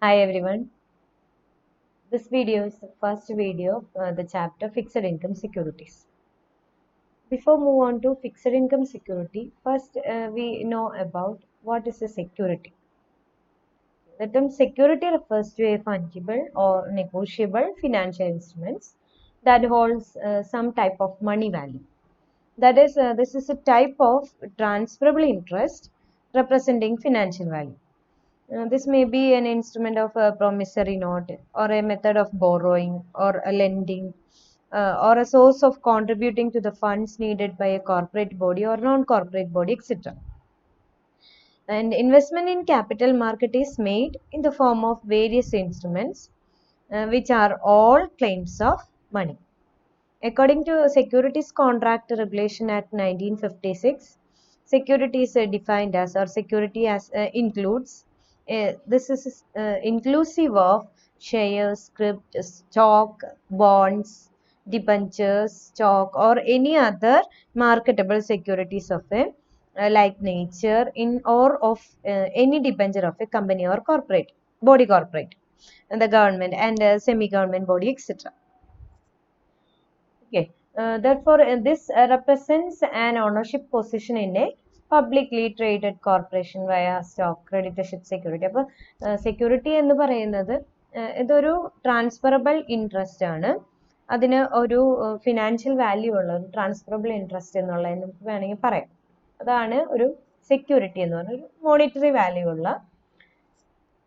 Hi everyone. This video is the first video of the chapter Fixed Income Securities. Before move on to fixed income security, first we know about what is a security. The term security refers to a fungible or negotiable financial instruments that holds some type of money value. That is, this is a type of transferable interest representing financial value. This may be an instrument of a promissory note or a method of borrowing or a lending or a source of contributing to the funds needed by a corporate body or non-corporate body, etc. And investment in capital market is made in the form of various instruments which are all claims of money. According to Securities Contract Regulation Act 1956, securities are defined as or security as includes this is inclusive of shares, script, stock, bonds, debentures, stock, or any other marketable securities of a like nature in or of any debenture of a company or corporate body corporate and the government and semi-government body, etc. Okay. Therefore, this represents an ownership position in a publicly traded corporation via stock creditorship security. അപ്പോൾ security എന്ന് പറയുന്നത് ഇതൊരു transferable interest ആണ്. അതിന് ഒരു financial value ഉള്ള ഒരു transferable interest എന്നുള്ളത് നമുക്ക് വേണമെങ്കിൽ പറയാം. അതാണ് ഒരു സെക്യൂരിറ്റി എന്ന് പറഞ്ഞ ഒരു മോണിറ്ററി വാല്യൂ ഉള്ള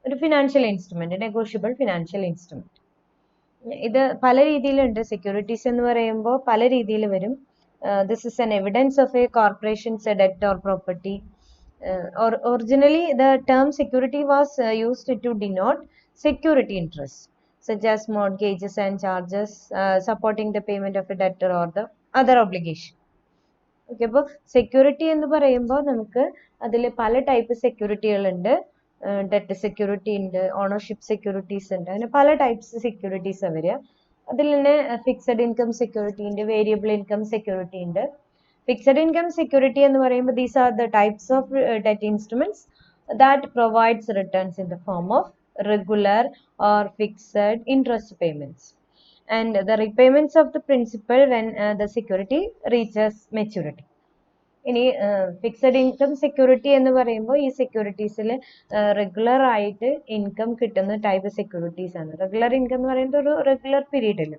ഒരു financial instrument, negotiable financial instrument. ഇത് പല രീതിയിലുണ്ട്. സെക്യൂരിറ്റീസ് എന്ന് പറയുമ്പോൾ പല രീതിയിൽ വരും. This is an evidence of a corporation's debt or property. Or originally, the term security was used to denote security interest, such as mortgages and charges supporting the payment of a debtor or the other obligation. Okay, അപ്പോൾ security എന്ന് പറയുമ്പോൾ നമുക്ക് അതിൽ പല type സെക്യൂരിറ്റികളുണ്ട്. Debt security ഉണ്ട്, ownership securities ഉണ്ട്, അങ്ങനെ പല ടൈപ്സ് സെക്യൂരിറ്റീസ് വരിക. അതിൽ തന്നെ ഫിക്സഡ് ഇൻകം സെക്യൂരിറ്റി ഉണ്ട്, വേരിയബിൾ ഇൻകം സെക്യൂരിറ്റി ഉണ്ട്. ഫിക്സഡ് ഇൻകം സെക്യൂരിറ്റി എന്ന് പറയുമ്പോൾ these are the types of debt instruments that provides returns in the form of regular or fixed interest payments and the repayments of the principal when the security reaches maturity. ഇനി fixed income security എന്ന് പറയുമ്പോൾ ഈ സെക്യൂരിറ്റീസിൽ regular ആയിട്ട് income കിട്ടുന്ന type securities ആണ്. Regular income എന്ന് പറയുന്നത് ഒരു റെഗുലർ പീരീഡിൽ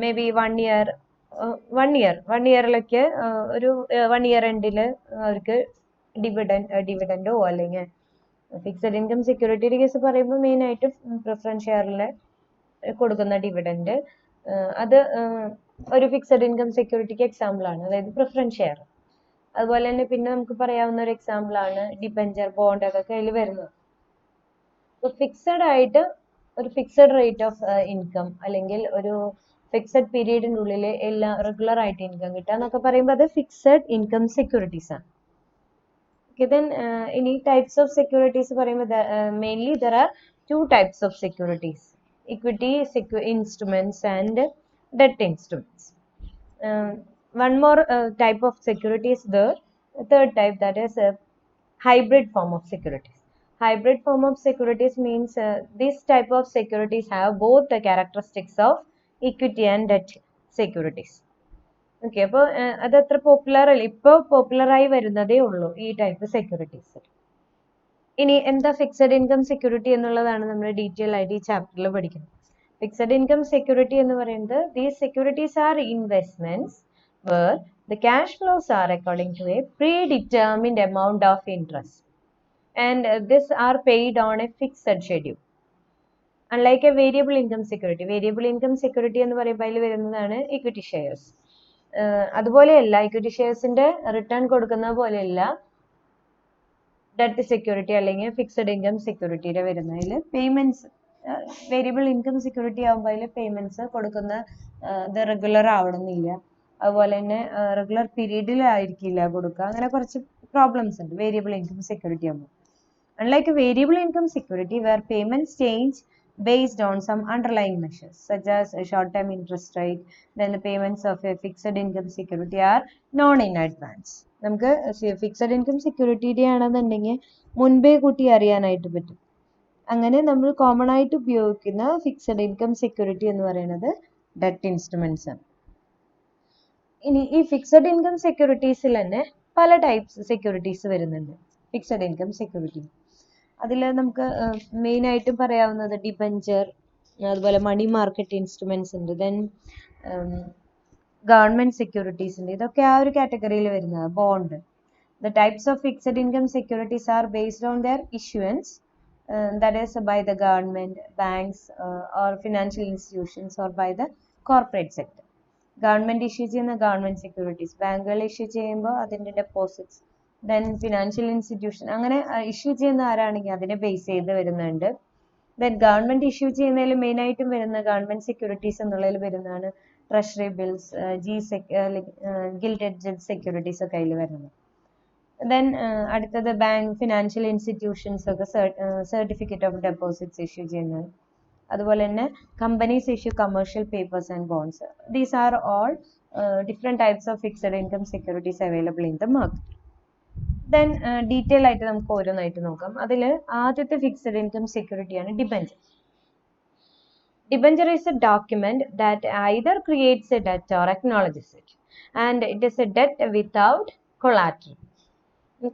മേ ബി വൺ ഇയറിലൊക്കെ ഒരു 1 ഇയർ എൻഡിൽ അവർക്ക് ഡിവിഡൻഡോ അല്ലെങ്കിൽ ഫിക്സഡ് ഇൻകം സെക്യൂരിറ്റിയുടെ കേസ് പറയുമ്പോൾ മെയിൻ ആയിട്ട് പ്രിഫറൻസ് ഷെയറിൽ കൊടുക്കുന്ന ഡിവിഡൻഡ് അത് ഒരു ഫിക്സഡ് ഇൻകം സെക്യൂരിറ്റിക്ക് എക്സാമ്പിൾ ആണ്, അതായത് പ്രിഫറൻസ് ഷെയർ. അതുപോലെ തന്നെ പിന്നെ നമുക്ക് പറയാവുന്ന ഒരു എക്സാമ്പിൾ ആണ് ഡിബെഞ്ചർ, ബോണ്ട്, അതൊക്കെ അതിൽ വരുന്നത്. ഫിക്സഡ് ആയിട്ട് ഒരു ഫിക്സഡ് റേറ്റ് ഓഫ് ഇൻകം അല്ലെങ്കിൽ ഒരു ഫിക്സഡ് പീരീഡിന്റെ ഉള്ളിൽ എല്ലാം റെഗുലർ ആയിട്ട് ഇൻകം കിട്ടുക എന്നൊക്കെ പറയുമ്പോൾ അത് ഫിക്സഡ് ഇൻകം സെക്യൂരിറ്റീസ് ആണ്. Okay, then in types of securities mainly there are two types of securities: equity instruments and debt instruments. One more type of securities, the third type, that is a hybrid form of securities. Hybrid form of securities means this type of securities have both the characteristics of equity and debt securities. Okay, അപ്പോൾ അത് അത്ര popular അല്ല, ഇപ്പോൾ പോപ്പുലറായി വരുന്നതേ ഉള്ളൂ ഈ type securities. ഇനി എന്താ ഫിക്സഡ് ഇൻകം സെക്യൂരിറ്റി എന്നുള്ളതാണ് നമ്മൾ ഡീറ്റെയിൽ ആയിട്ട് ഈ ചാപ്റ്ററിൽ പഠിക്കുന്നത്. ഫിക്സഡ് ഇൻകം സെക്യൂരിറ്റി എന്ന് പറയുന്നത് these securities are investments where the cash flows are according to a predetermined amount of interest and this are paid on a fixed schedule. Unlike a variable income security എന്ന് പറയുമ്പോൾ അതിൽ വരുന്നതാണ് equity shares. അതുപോലെയല്ല, equity ഷെയർസിന്റെ return കൊടുക്കുന്ന പോലെയല്ല debt security അല്ലെങ്കിൽ fixed income സെക്യൂരിറ്റിയുടെ വരുന്നതിൽ payments. Variable income security ആകുമ്പോൾ അതിൽ പേയ്മെന്റ്സ് കൊടുക്കുന്ന ഇത് റെഗുലർ ആവണമെന്നില്ല. അതുപോലെ തന്നെ റെഗുലർ പീരീഡിലായിരിക്കില്ല കൊടുക്കുക. അങ്ങനെ കുറച്ച് പ്രോബ്ലംസ് ഉണ്ട് വേരിയബിൾ ഇൻകം സെക്യൂരിറ്റി ആകുമ്പോൾ. Unlike a variable income security where payments change based on some underlying measures such as a short-term interest rate, then the payments of a fixed income security are known in advance. നമുക്ക് fixed income സെക്യൂരിറ്റിയുടെ ആണെന്നുണ്ടെങ്കിൽ മുൻപേ കൂട്ടി അറിയാനായിട്ട് പറ്റും. അങ്ങനെ നമ്മൾ common ആയിട്ട് ഉപയോഗിക്കുന്ന ഫിക്സഡ് ഇൻകം സെക്യൂരിറ്റി എന്ന് പറയുന്നത് ഡെറ്റ് ഇൻസ്ട്രുമെന്റ്സ് ആണ്. ഇനി ഈ ഫിക്സഡ് ഇൻകം സെക്യൂരിറ്റീസിൽ തന്നെ പല ടൈപ്സ് സെക്യൂരിറ്റീസ് വരുന്നുണ്ട്. ഫിക്സഡ് ഇൻകം സെക്യൂരിറ്റി അതിൽ നമുക്ക് മെയിൻ ആയിട്ടും പറയാവുന്നത് ഡിബഞ്ചർ, അതുപോലെ മണി മാർക്കറ്റ് ഇൻസ്ട്രുമെന്റ്സ് ഉണ്ട്, ദെൻ ഗവൺമെന്റ് സെക്യൂരിറ്റീസ് ഉണ്ട്. ഇതൊക്കെ ആ ഒരു കാറ്റഗറിയിൽ വരുന്നത്. Bond. The types of fixed income securities are based on their issuance, that is by the government, banks, or financial institutions, or by the corporate sector. Government issue ചെയ്യുന്ന government securities, ബാങ്കുകൾ issue ചെയ്യുമ്പോൾ അതിന്റെ deposits, then financial institution, അങ്ങനെ issue ചെയ്യുന്ന ആരാണെങ്കിൽ അതിനെ base ചെയ്ത് വരുന്നുണ്ട്. Then government issue ചെയ്യുന്നതിൽ മെയിൻ ആയിട്ടും വരുന്ന ഗവൺമെന്റ് സെക്യൂരിറ്റീസ് എന്നുള്ളതിൽ വരുന്നതാണ് ട്രഷറി ബിൽസ്, ഗിൽറ്റഡ് സെക്യൂരിറ്റീസ് ഒക്കെ അതിൽ വരുന്നത്. ദെൻ അടുത്തത് ബാങ്ക്, ഫിനാൻഷ്യൽ ഇൻസ്റ്റിറ്റ്യൂഷൻസ് ഒക്കെ സർട്ടിഫിക്കറ്റ് ഓഫ് ഡെപ്പോസിറ്റ്സ് ഇഷ്യൂ ചെയ്യുന്നത്. അതുപോലെ തന്നെ companies issue commercial papers and bonds. These are all different types of fixed income securities available in the market. Then detail ആയിട്ട് നമുക്ക് ഓരോന്നായിട്ട് നോക്കാം. അതിൽ ആദ്യത്തെ ഫിക്സഡ് ഇൻകം സെക്യൂരിറ്റിയാണ് debenture. Debenture is a document that either creates a debt or acknowledges it, and it is a debt without collateral.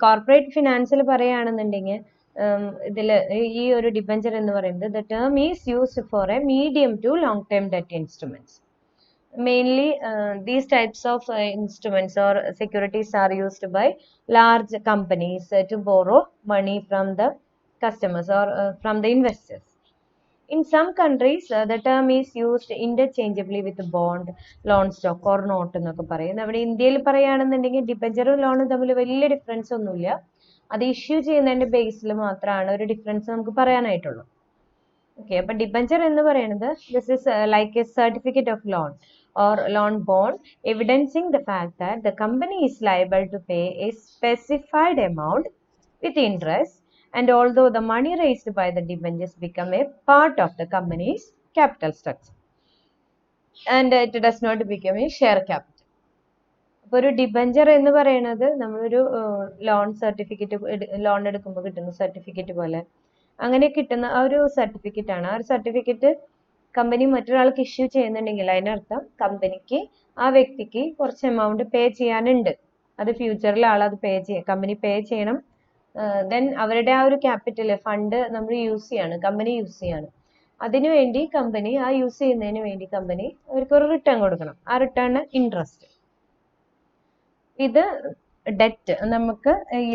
Corporate ഫിനാൻസിൽ പറയുകയാണെന്നുണ്ടെങ്കിൽ ഇതിൽ ഈ ഒരു ഡിബഞ്ചർ എന്ന് പറയുന്നത് the term is used for a medium to long term debt instruments. Mainly these types of instruments or securities are used by large companies to borrow money from the customers or from the investors. In some countries, the term is used interchangeably with bond, loan stock or note എന്നൊക്കെ പറയും. നമ്മുടെ ഇന്ത്യയിൽ പറയുകയാണെന്നുണ്ടെങ്കിൽ ഡിബഞ്ചറും ലോണും തമ്മിൽ വലിയ difference ഒന്നുമില്ല. അത് ഇഷ്യൂ ചെയ്യുന്നതിന്റെ ബേസിൽ മാത്രമാണ് ഒരു ഡിഫറൻസ് നമുക്ക് പറയാനായിട്ടുള്ളൂ. ഓക്കെ, അപ്പൊ ഡിബഞ്ചർ എന്ന് പറയുന്നത് this is like A certificate of loan or loan bond evidencing the fact that the company is liable to pay a specified amount with interest, and although the money raised by the debentures become a part of the company's capital structure and it does not become a share capital. അപ്പോൾ ഒരു debenture എന്ന് പറയുന്നത് നമ്മളൊരു loan certificate, loan എടുക്കുമ്പോൾ കിട്ടുന്ന certificate പോലെ അങ്ങനെ കിട്ടുന്ന ആ ഒരു സർട്ടിഫിക്കറ്റ് ആണ്. ആ ഒരു സർട്ടിഫിക്കറ്റ് കമ്പനി മറ്റൊരാൾക്ക് ഇഷ്യൂ ചെയ്യുന്നുണ്ടെങ്കിൽ അതിനർത്ഥം കമ്പനിക്ക് ആ വ്യക്തിക്ക് കുറച്ച് എമൗണ്ട് പേ ചെയ്യാനുണ്ട്. അത് ഫ്യൂച്ചറിൽ ആളത് കമ്പനി പേ ചെയ്യണം. ദെൻ അവരുടെ ആ ഒരു ക്യാപിറ്റൽ ഫണ്ട് നമ്മൾ യൂസ് ചെയ്യാണ്, കമ്പനി യൂസ് ചെയ്യാണ്. അതിനുവേണ്ടി കമ്പനി ആ യൂസ് ചെയ്യുന്നതിന് വേണ്ടി കമ്പനി അവർക്ക് ഒരു റിട്ടേൺ കൊടുക്കണം. ആ റിട്ടേണിന് ഇൻട്രസ്റ്റ്. ഇത് ഡെറ്റ് നമുക്ക് ഈ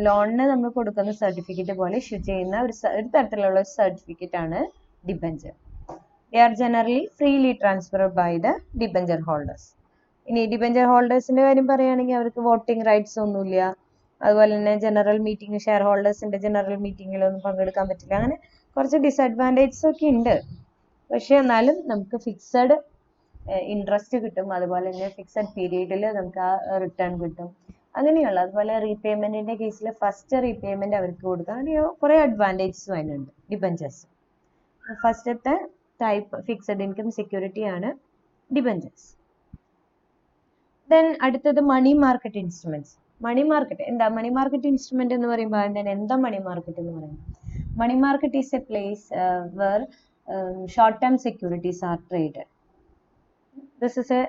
ലോണിന് നമ്മൾ കൊടുക്കുന്ന സർട്ടിഫിക്കറ്റ് പോലെ ഇഷ്യൂ ചെയ്യുന്ന ഒരു തരത്തിലുള്ള ഒരു സർട്ടിഫിക്കറ്റ് ആണ് debenture. They are generally freely transferred by the debenture holders. ഇനി ഡിബഞ്ചർ ഹോൾഡേഴ്സിന്റെ കാര്യം പറയുകയാണെങ്കിൽ അവർക്ക് വോട്ടിംഗ് റൈറ്റ്സ് ഒന്നുമില്ല. അതുപോലെ തന്നെ ജനറൽ മീറ്റിംഗ്, ഷെയർ ഹോൾഡേഴ്സിന്റെ ജനറൽ മീറ്റിങ്ങിലൊന്നും പങ്കെടുക്കാൻ പറ്റില്ല. അങ്ങനെ കുറച്ച് ഡിസഡ്വാൻറ്റേജസ് ഒക്കെ ഉണ്ട്. പക്ഷെ എന്നാലും നമുക്ക് ഫിക്സഡ് ഇൻട്രസ്റ്റ് കിട്ടും. അതുപോലെ തന്നെ ഫിക്സഡ് പീരീഡിൽ നമുക്ക് ആ റിട്ടേൺ കിട്ടും. അങ്ങനെയുള്ള അതുപോലെ റീപേയ്മെന്റിന്റെ കേസിൽ ഫസ്റ്റ് റീപേയ്മെന്റ് അവർക്ക് കൊടുക്കാം. അങ്ങനെ കുറെ അഡ്വാൻറ്റേജസും അതിനുണ്ട് ഡിബഞ്ചേഴ്സ്. ഫസ്റ്റത്തെ ടൈപ്പ് ഫിക്സഡ് ഇൻകം സെക്യൂരിറ്റി ആണ് ഡിബഞ്ചേഴ്സ്. ദെൻ അടുത്തത് money market instruments. Money market എന്താ? മണി മാർക്കറ്റ് ഇൻസ്ട്രുമെന്റ് എന്ന് പറയുമ്പോൾ തന്നെ എന്താ മണി മാർക്കറ്റ് എന്ന് പറയുന്നത്? Money market is a place where short term securities are traded. This is a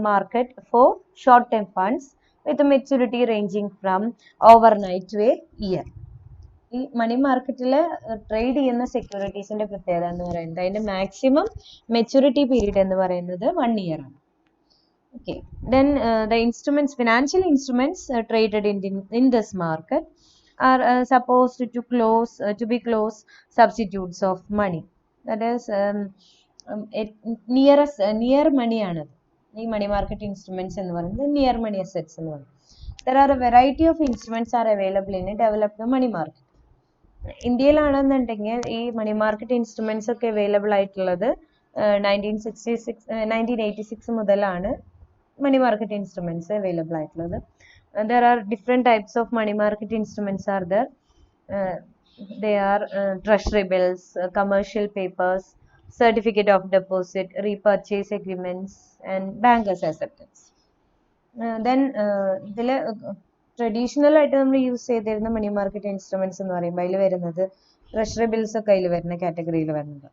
market for short term funds with a maturity ranging from overnight to a year. ഈ മണി മാർക്കറ്റിൽ trade ചെയ്യുന്ന സെക്യൂരിറ്റീസിന്റെ പ്രത്യേകത എന്ന് പറയുന്നത് അതിന്റെ maximum maturity period എന്ന് പറയുന്നത് 1 year ആണ്. Okay, then the instruments, financial instruments traded in this market are supposed to be close substitutes of money. That is near money ആണ് ഈ മണി മാർക്കറ്റ് ഇൻസ്ട്രുമെന്റ്സ് എന്ന് പറയുന്നത്. നിയർ മണി അസെറ്റ്സ് എന്ന് പറയുന്നത്. There are a variety of instruments are available in a developed money market. ഇന്ത്യയിലാണെന്നുണ്ടെങ്കിൽ ഈ മണി market instruments ഒക്കെ available ആയിട്ടുള്ളത് 1986 മുതലാണ് മണി മാർക്കറ്റ് ഇൻസ്ട്രുമെന്റ്സ് അവൈലബിൾ ആയിട്ടുള്ളത്. There are different types of money market instruments are there. They are treasury bills, commercial papers, certificate of deposit, repurchase agreements and bankers acceptance. Then ഇതില് traditional ആയിട്ട് നമ്മൾ use ചെയ്തിരുന്ന മണി market instruments എന്ന് പറയുമ്പോൾ അതിൽ വരുന്നത് treasury bills ഒക്കെ അതിൽ വരുന്ന കാറ്റഗറിയിൽ വരുന്നത്.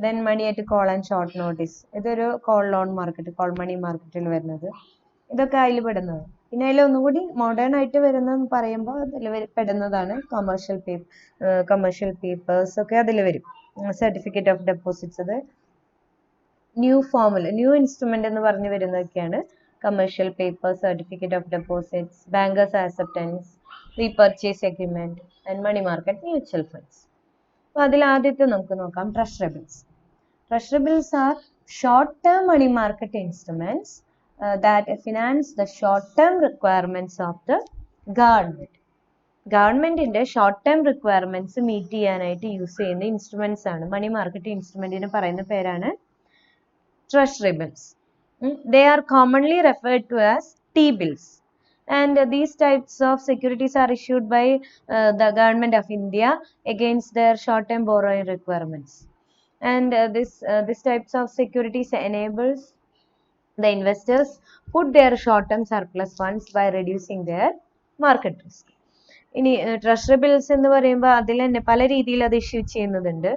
Then money at call and short notice, ഇതൊരു call loan market, call money മാർക്കറ്റിൽ വരുന്നത്, ഇതൊക്കെ അതിൽ പെടുന്നത്. പിന്നെ അതിൽ ഒന്നുകൂടി മോഡേൺ ആയിട്ട് വരുന്ന പറയുമ്പോൾ അതിൽ പെടുന്നതാണ് കമേഴ്ഷ്യൽ പേപ്പേഴ്സ് ഒക്കെ അതിൽ വരും. സർട്ടിഫിക്കറ്റ് ഓഫ് ഡെപ്പോസിറ്റ്സ്, അത് ന്യൂ ഇൻസ്ട്രുമെന്റ് എന്ന് പറഞ്ഞു വരുന്നതൊക്കെയാണ് commercial paper, certificate of deposits, bankers acceptance, repurchase agreement and money market mutual funds. അപ്പൊ അതിൽ ആദ്യത്തെ നമുക്ക് നോക്കാം treasury bills. Treasury bills are short-term money market instruments that finance the short-term requirements of the government. ഗവൺമെന്റിന്റെ short term requirements meet ചെയ്യാനായിട്ട് use ചെയ്യുന്ന instruments ആണ്. Money market ഇൻസ്ട്രുമെന്റിന് പറയുന്ന പേരാണ് treasury bills. They are commonly referred to as T-bills. And these types of securities are issued by the government of India against their short-term borrowing requirements. And this types of securities enables the investors put their short-term surplus funds by reducing their market risk. ഇനി treasury bills എന്ന് പറയുമ്പോൾ അതിൽ തന്നെ പല രീതിയിൽ അത് issue ചെയ്യുന്നതുണ്ട്.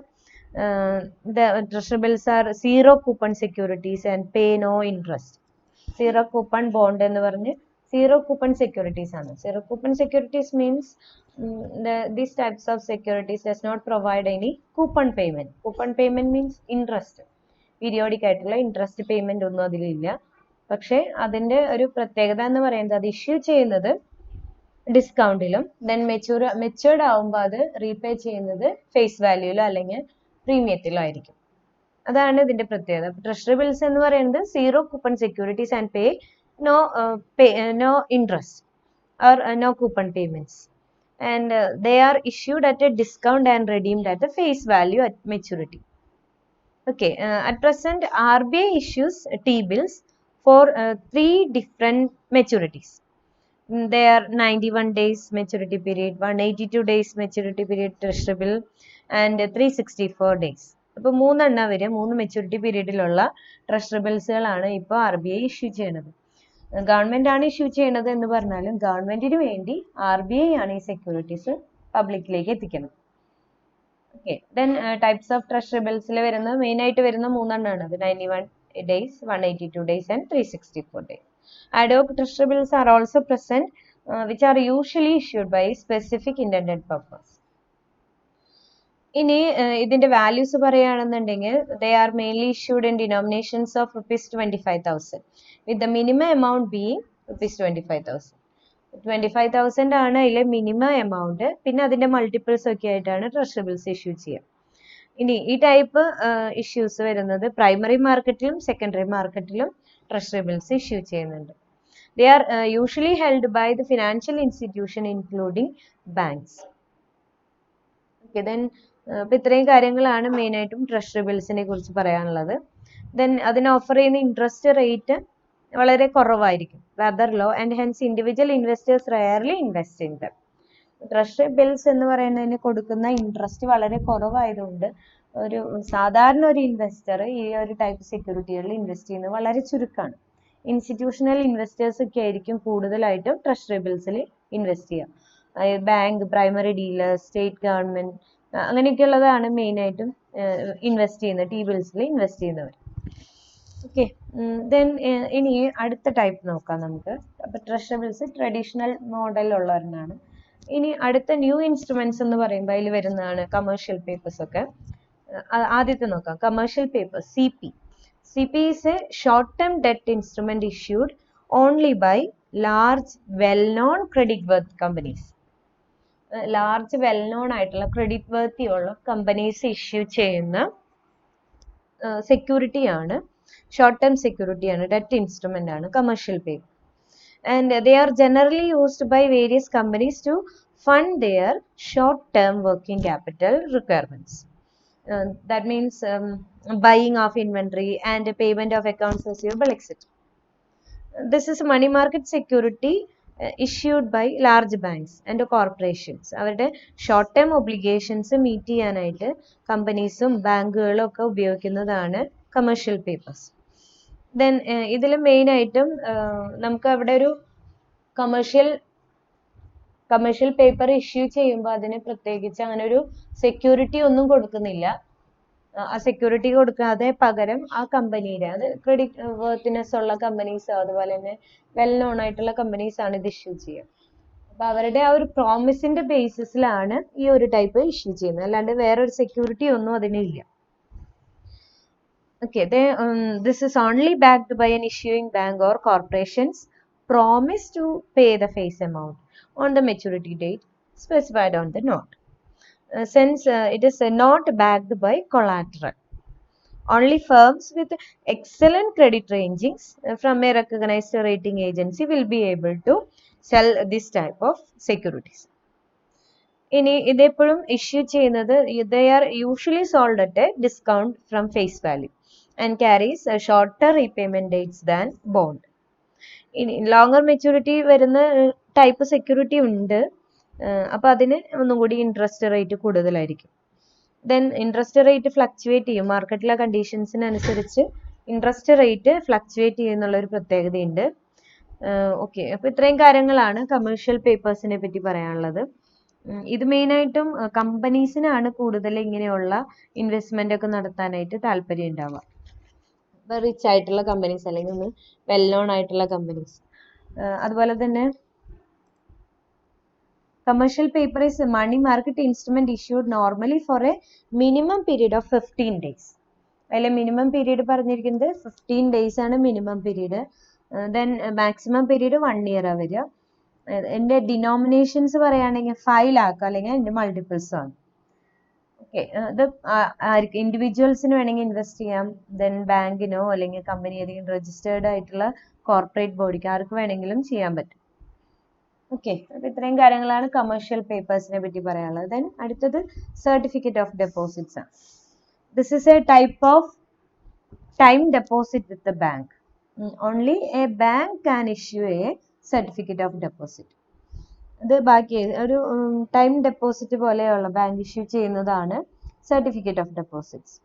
Treasury bills are zero coupon securities and pay no interest. Zero coupon bond എന്ന് പറഞ്ഞ് സീറോ കൂപ്പൺ സെക്യൂരിറ്റീസ് ആണ്. Zero coupon securities means these types of securities does not provide any coupon payment. Coupon payment means interest. Periodic ആയിട്ടുള്ള interest payment ഒന്നും അതിലില്ല. പക്ഷെ അതിന്റെ ഒരു പ്രത്യേകത എന്ന് പറയുന്നത് അത് ഇഷ്യൂ ചെയ്യുന്നത് ഡിസ്കൗണ്ടിലും ദെൻ മെച്യൂർഡ് ആവുമ്പോൾ അത് റീപേ ചെയ്യുന്നത് ഫേസ് വാല്യൂയിലോ അല്ലെങ്കിൽ പ്രീമിയത്തിലോ ആയിരിക്കും. അതാണ് ഇതിന്റെ പ്രത്യേകത. ട്രഷറി ബിൽസ് എന്ന് പറയുന്നത് zero coupon securities and no interest or no coupon payments, and they are issued at a discount and redeemed at the face value at maturity. Okay, at present RBI issues T-bills for 3 different maturities. They are 91 days maturity period, 182 days maturity period treasury bill and 364 days. അപ്പോൾ 3 എണ്ണം വരെ 3 maturity പീരീഡിലുള്ള treasury ബിൽസുകളാണ് ഇപ്പോൾ RBI issue ചെയ്യുന്നത്. Government ആണ് issue ചെയ്യുന്നത് എന്ന് പറഞ്ഞാലും ഗവൺമെന്റിന് വേണ്ടി RBI ആണ് ഈ സെക്യൂരിറ്റീസ് പബ്ലിക്കിലേക്ക് എത്തിക്കുന്നത്. Okay, then types of treasury ബിൽസിൽ വരുന്ന മെയിൻ ആയിട്ട് വരുന്ന 3 എണ്ണമാണ്. അത് 91 days, 182 days and 364 days. Ad hoc treasury bills are also present, which are usually issued by specific intended purpose. ഇനി ഇതിന്റെ വാല്യൂസ് പറയുകയാണെന്നുണ്ടെങ്കിൽ they are mainly issued in denominations of ₹25,000 with the minimum amount being ₹25,000. 25,000 ആണ് അതിലെ minimum amount. പിന്നെ അതിന്റെ multiples ഒക്കെ ആയിട്ടാണ് treasury bills issue ചെയ്യുക. ഇനി ഈ ടൈപ്പ് ഇഷ്യൂസ് വരുന്നത് പ്രൈമറി മാർക്കറ്റിലും സെക്കൻഡറി മാർക്കറ്റിലും ട്രഷറി ബിൽസ് ഇഷ്യൂ ചെയ്യുന്നുണ്ട്. They are usually held by the financial institution including banks. Okay, then ഇപ്പൊ ഇത്രയും കാര്യങ്ങളാണ് മെയിൻ ആയിട്ടും ട്രഷറി ബിൽസിനെ കുറിച്ച് പറയാനുള്ളത്. ദെൻ അതിന് ഓഫർ ചെയ്യുന്ന ഇൻട്രസ്റ്റ് റേറ്റ് വളരെ കുറവായിരിക്കും, rather low, and hence individual investors rarely invest in them. Treasury bills എന്ന് പറയുന്നതിന് കൊടുക്കുന്ന ഇൻട്രസ്റ്റ് വളരെ കുറവായതുകൊണ്ട് ഒരു സാധാരണ ഒരു ഇൻവെസ്റ്റർ ഈ ഒരു ടൈപ്പ് സെക്യൂരിറ്റികളിൽ ഇൻവെസ്റ്റ് ചെയ്യുന്നത് വളരെ ചുരുക്കമാണ്. ഇൻസ്റ്റിറ്റ്യൂഷണൽ ഇൻവെസ്റ്റേഴ്സ് ഒക്കെ ആയിരിക്കും കൂടുതലായിട്ടും ട്രഷറി ബിൽസിൽ ഇൻവെസ്റ്റ് ചെയ്യുക. Bank, primary dealers, state government അങ്ങനെയൊക്കെയുള്ളതാണ് മെയിൻ ആയിട്ടും ഇൻവെസ്റ്റ് ചെയ്യുന്നത്, ടി ബിൽസിൽ ഇൻവെസ്റ്റ് ചെയ്യുന്നവർ. ഓക്കെ, ദെൻ ഇനി അടുത്ത ടൈപ്പ് നോക്കാം നമുക്ക്. അപ്പൊ ട്രഷറി ബിൽസ് ട്രഡീഷണൽ മോഡലുള്ള ഒരെണ്ണമാണ്. ഇനി അടുത്ത ന്യൂ ഇൻസ്ട്രുമെന്റ്സ് എന്ന് പറയുമ്പോൾ അതിൽ വരുന്നതാണ് കമേഴ്ഷ്യൽ പേപ്പേഴ്സ് ഒക്കെ. ആദ്യത്തെ നോക്കാം, commercial papers CP. CP is a short-term debt instrument issued only by large, well-known credit-worthy companies. Large well known ആയിട്ടുള്ള ക്രെഡിറ്റ് വർത്തി ഉള്ള കമ്പനീസ് ഇഷ്യൂ ചെയ്യുന്ന സെക്യൂരിറ്റിയാണ്, ഷോർട്ട് ടേം സെക്യൂരിറ്റിയാണ്, ഡെറ്റ് ഇൻസ്ട്രുമെന്റ് ആണ് commercial paper. And they are generally used by various companies to fund their short term working capital requirements. That means buying of inventory and payment of accounts receivable, etc. This is money market security issued by large banks and corporations. അവരുടെ short term obligations meet ചെയ്യാനായിട്ട് കമ്പനീസും ബാങ്കുകളും ഒക്കെ ഉപയോഗിക്കുന്നതാണ് commercial papers. Then ഇതിൽ main ആയിട്ടും നമുക്ക് അവിടെ ഒരു കമേഴ്ഷ്യൽ കമേഴ്ഷ്യൽ പേപ്പർ ഇഷ്യൂ ചെയ്യുമ്പോൾ അതിന് പ്രത്യേകിച്ച് അങ്ങനെ ഒരു സെക്യൂരിറ്റി ഒന്നും കൊടുക്കുന്നില്ല. ആ സെക്യൂരിറ്റി കൊടുക്കാതെ പകരം ആ കമ്പനിയുടെ, അത് ക്രെഡിറ്റ് വർത്തിനെസ് ഉള്ള കമ്പനീസ് അതുപോലെ തന്നെ വെൽ നോൺ ആയിട്ടുള്ള കമ്പനീസ് ആണ് ഇത് ഇഷ്യൂ ചെയ്യുക. അപ്പൊ അവരുടെ ആ ഒരു പ്രോമിസിന്റെ ബേസിസിലാണ് ഈ ഒരു ടൈപ്പ് ഇഷ്യൂ ചെയ്യുന്നത്, അല്ലാണ്ട് വേറൊരു സെക്യൂരിറ്റി ഒന്നും അതിനില്ല. Okay, this is only backed by an issuing bank or corporation's promise to pay the face amount on the maturity date specified on the note. Since it is not backed by collateral, only firms with excellent credit ratings from a recognized rating agency will be able to sell this type of securities. ഇനി ഇതെപ്പോഴും issue ചെയ്യുന്നത്, they are usually sold at a discount from face value and carries a shorter repayment dates than bond. ഇനി longer maturity വരുന്ന type security ഉണ്ട്. അപ്പൊ അതിന് ഒന്നും കൂടി interest rate കൂടുതലായിരിക്കും. ദെൻ ഇൻട്രസ്റ്റ് റേറ്റ് ഫ്ലക്ച്വേറ്റ് ചെയ്യും, മാർക്കറ്റിലെ കണ്ടീഷൻസിനനുസരിച്ച് ഇൻട്രസ്റ്റ് റേറ്റ് ഫ്ലക്ച്വേറ്റ് ചെയ്യുന്നുള്ള ഒരു പ്രത്യേകതയുണ്ട്. ഓക്കെ, അപ്പൊ ഇത്രയും കാര്യങ്ങളാണ് കമേഴ്ഷ്യൽ പേപ്പേഴ്സിനെ പറ്റി പറയാനുള്ളത്. ഇത് മെയിനായിട്ടും കമ്പനീസിനാണ് കൂടുതൽ ഇങ്ങനെയുള്ള ഇൻവെസ്റ്റ്മെന്റ് ഒക്കെ നടത്താനായിട്ട് താല്പര്യം ഉണ്ടാവുക. ഇപ്പൊ റിച്ച് ആയിട്ടുള്ള കമ്പനീസ് അല്ലെങ്കിൽ ഒന്ന് വെൽ നോൺ ആയിട്ടുള്ള കമ്പനീസ്. അതുപോലെ തന്നെ commercial paper is a money market instrument issued normally for a minimum period of 15 days. അതിൽ മിനിമം പീരീഡ് പറഞ്ഞിരിക്കുന്നത് 15 days ആണ് minimum period. Then maximum period 1 year ആ വരിക. എൻ്റെ ഡിനോമിനേഷൻസ് പറയുകയാണെങ്കിൽ 5 lakh അല്ലെങ്കിൽ അതിൻ്റെ മൾട്ടിപ്പിൾസ് ആണ്. ഓക്കെ, അത് ഇൻഡിവിജ്വൽസിന് വേണമെങ്കിൽ ഇൻവെസ്റ്റ് ചെയ്യാം, ദെൻ ബാങ്കിനോ അല്ലെങ്കിൽ കമ്പനി ഏതെങ്കിലും രജിസ്റ്റേർഡ് ആയിട്ടുള്ള കോർപ്പറേറ്റ് ബോഡിക്ക് ആർക്ക് വേണമെങ്കിലും ചെയ്യാൻ പറ്റും. ഓക്കെ, അപ്പൊ ഇത്രയും കാര്യങ്ങളാണ് കമേഴ്ഷ്യൽ പേപ്പേഴ്സിനെ പറ്റി പറയാനുള്ളത്. ദെൻ അടുത്തത് സർട്ടിഫിക്കറ്റ് ഓഫ് ഡെപ്പോസിറ്റ്സ് ആണ്. This is a type of time deposit with the bank. Only a bank can issue a certificate of deposit. ഇത് ബാക്കി ഒരു ടൈം ഡെപ്പോസിറ്റ് പോലെയുള്ള ബാങ്ക് ഇഷ്യൂ ചെയ്യുന്നതാണ് സർട്ടിഫിക്കറ്റ് ഓഫ് ഡെപ്പോസിറ്റ്സ്.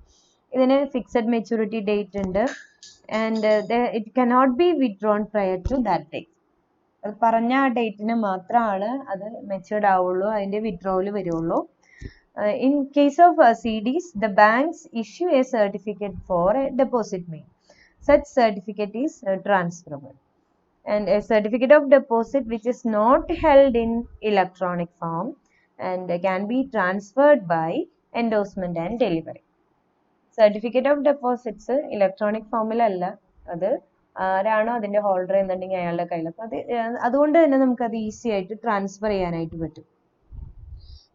ഇതിന് ഫിക്സഡ് മെച്യൂരിറ്റി ഡേറ്റ് ഉണ്ട് and it cannot be withdrawn prior to that date. അത് പറഞ്ഞ ആ ഡേറ്റിന് മാത്രമാണ് അത് മെച്യൂർഡ് ആവുള്ളൂ, അതിന്റെ വിത്ഡ്രോവൽ വരുള്ളൂ. In case of CDs, the banks issue a certificate for a deposit made. Such certificate is transferable. And a certificate of deposit which is not held in electronic form and can be transferred by endorsement and delivery. Certificate of deposits electronic ഫോമിലല്ല, അത് ആരാണോ അതിന്റെ holder എന്നുണ്ടെങ്കിൽ അയാളുടെ കയ്യിൽ. അപ്പൊ അതുകൊണ്ട് തന്നെ നമുക്കത് ഈസി ആയിട്ട് ട്രാൻസ്ഫർ ചെയ്യാനായിട്ട് പറ്റും.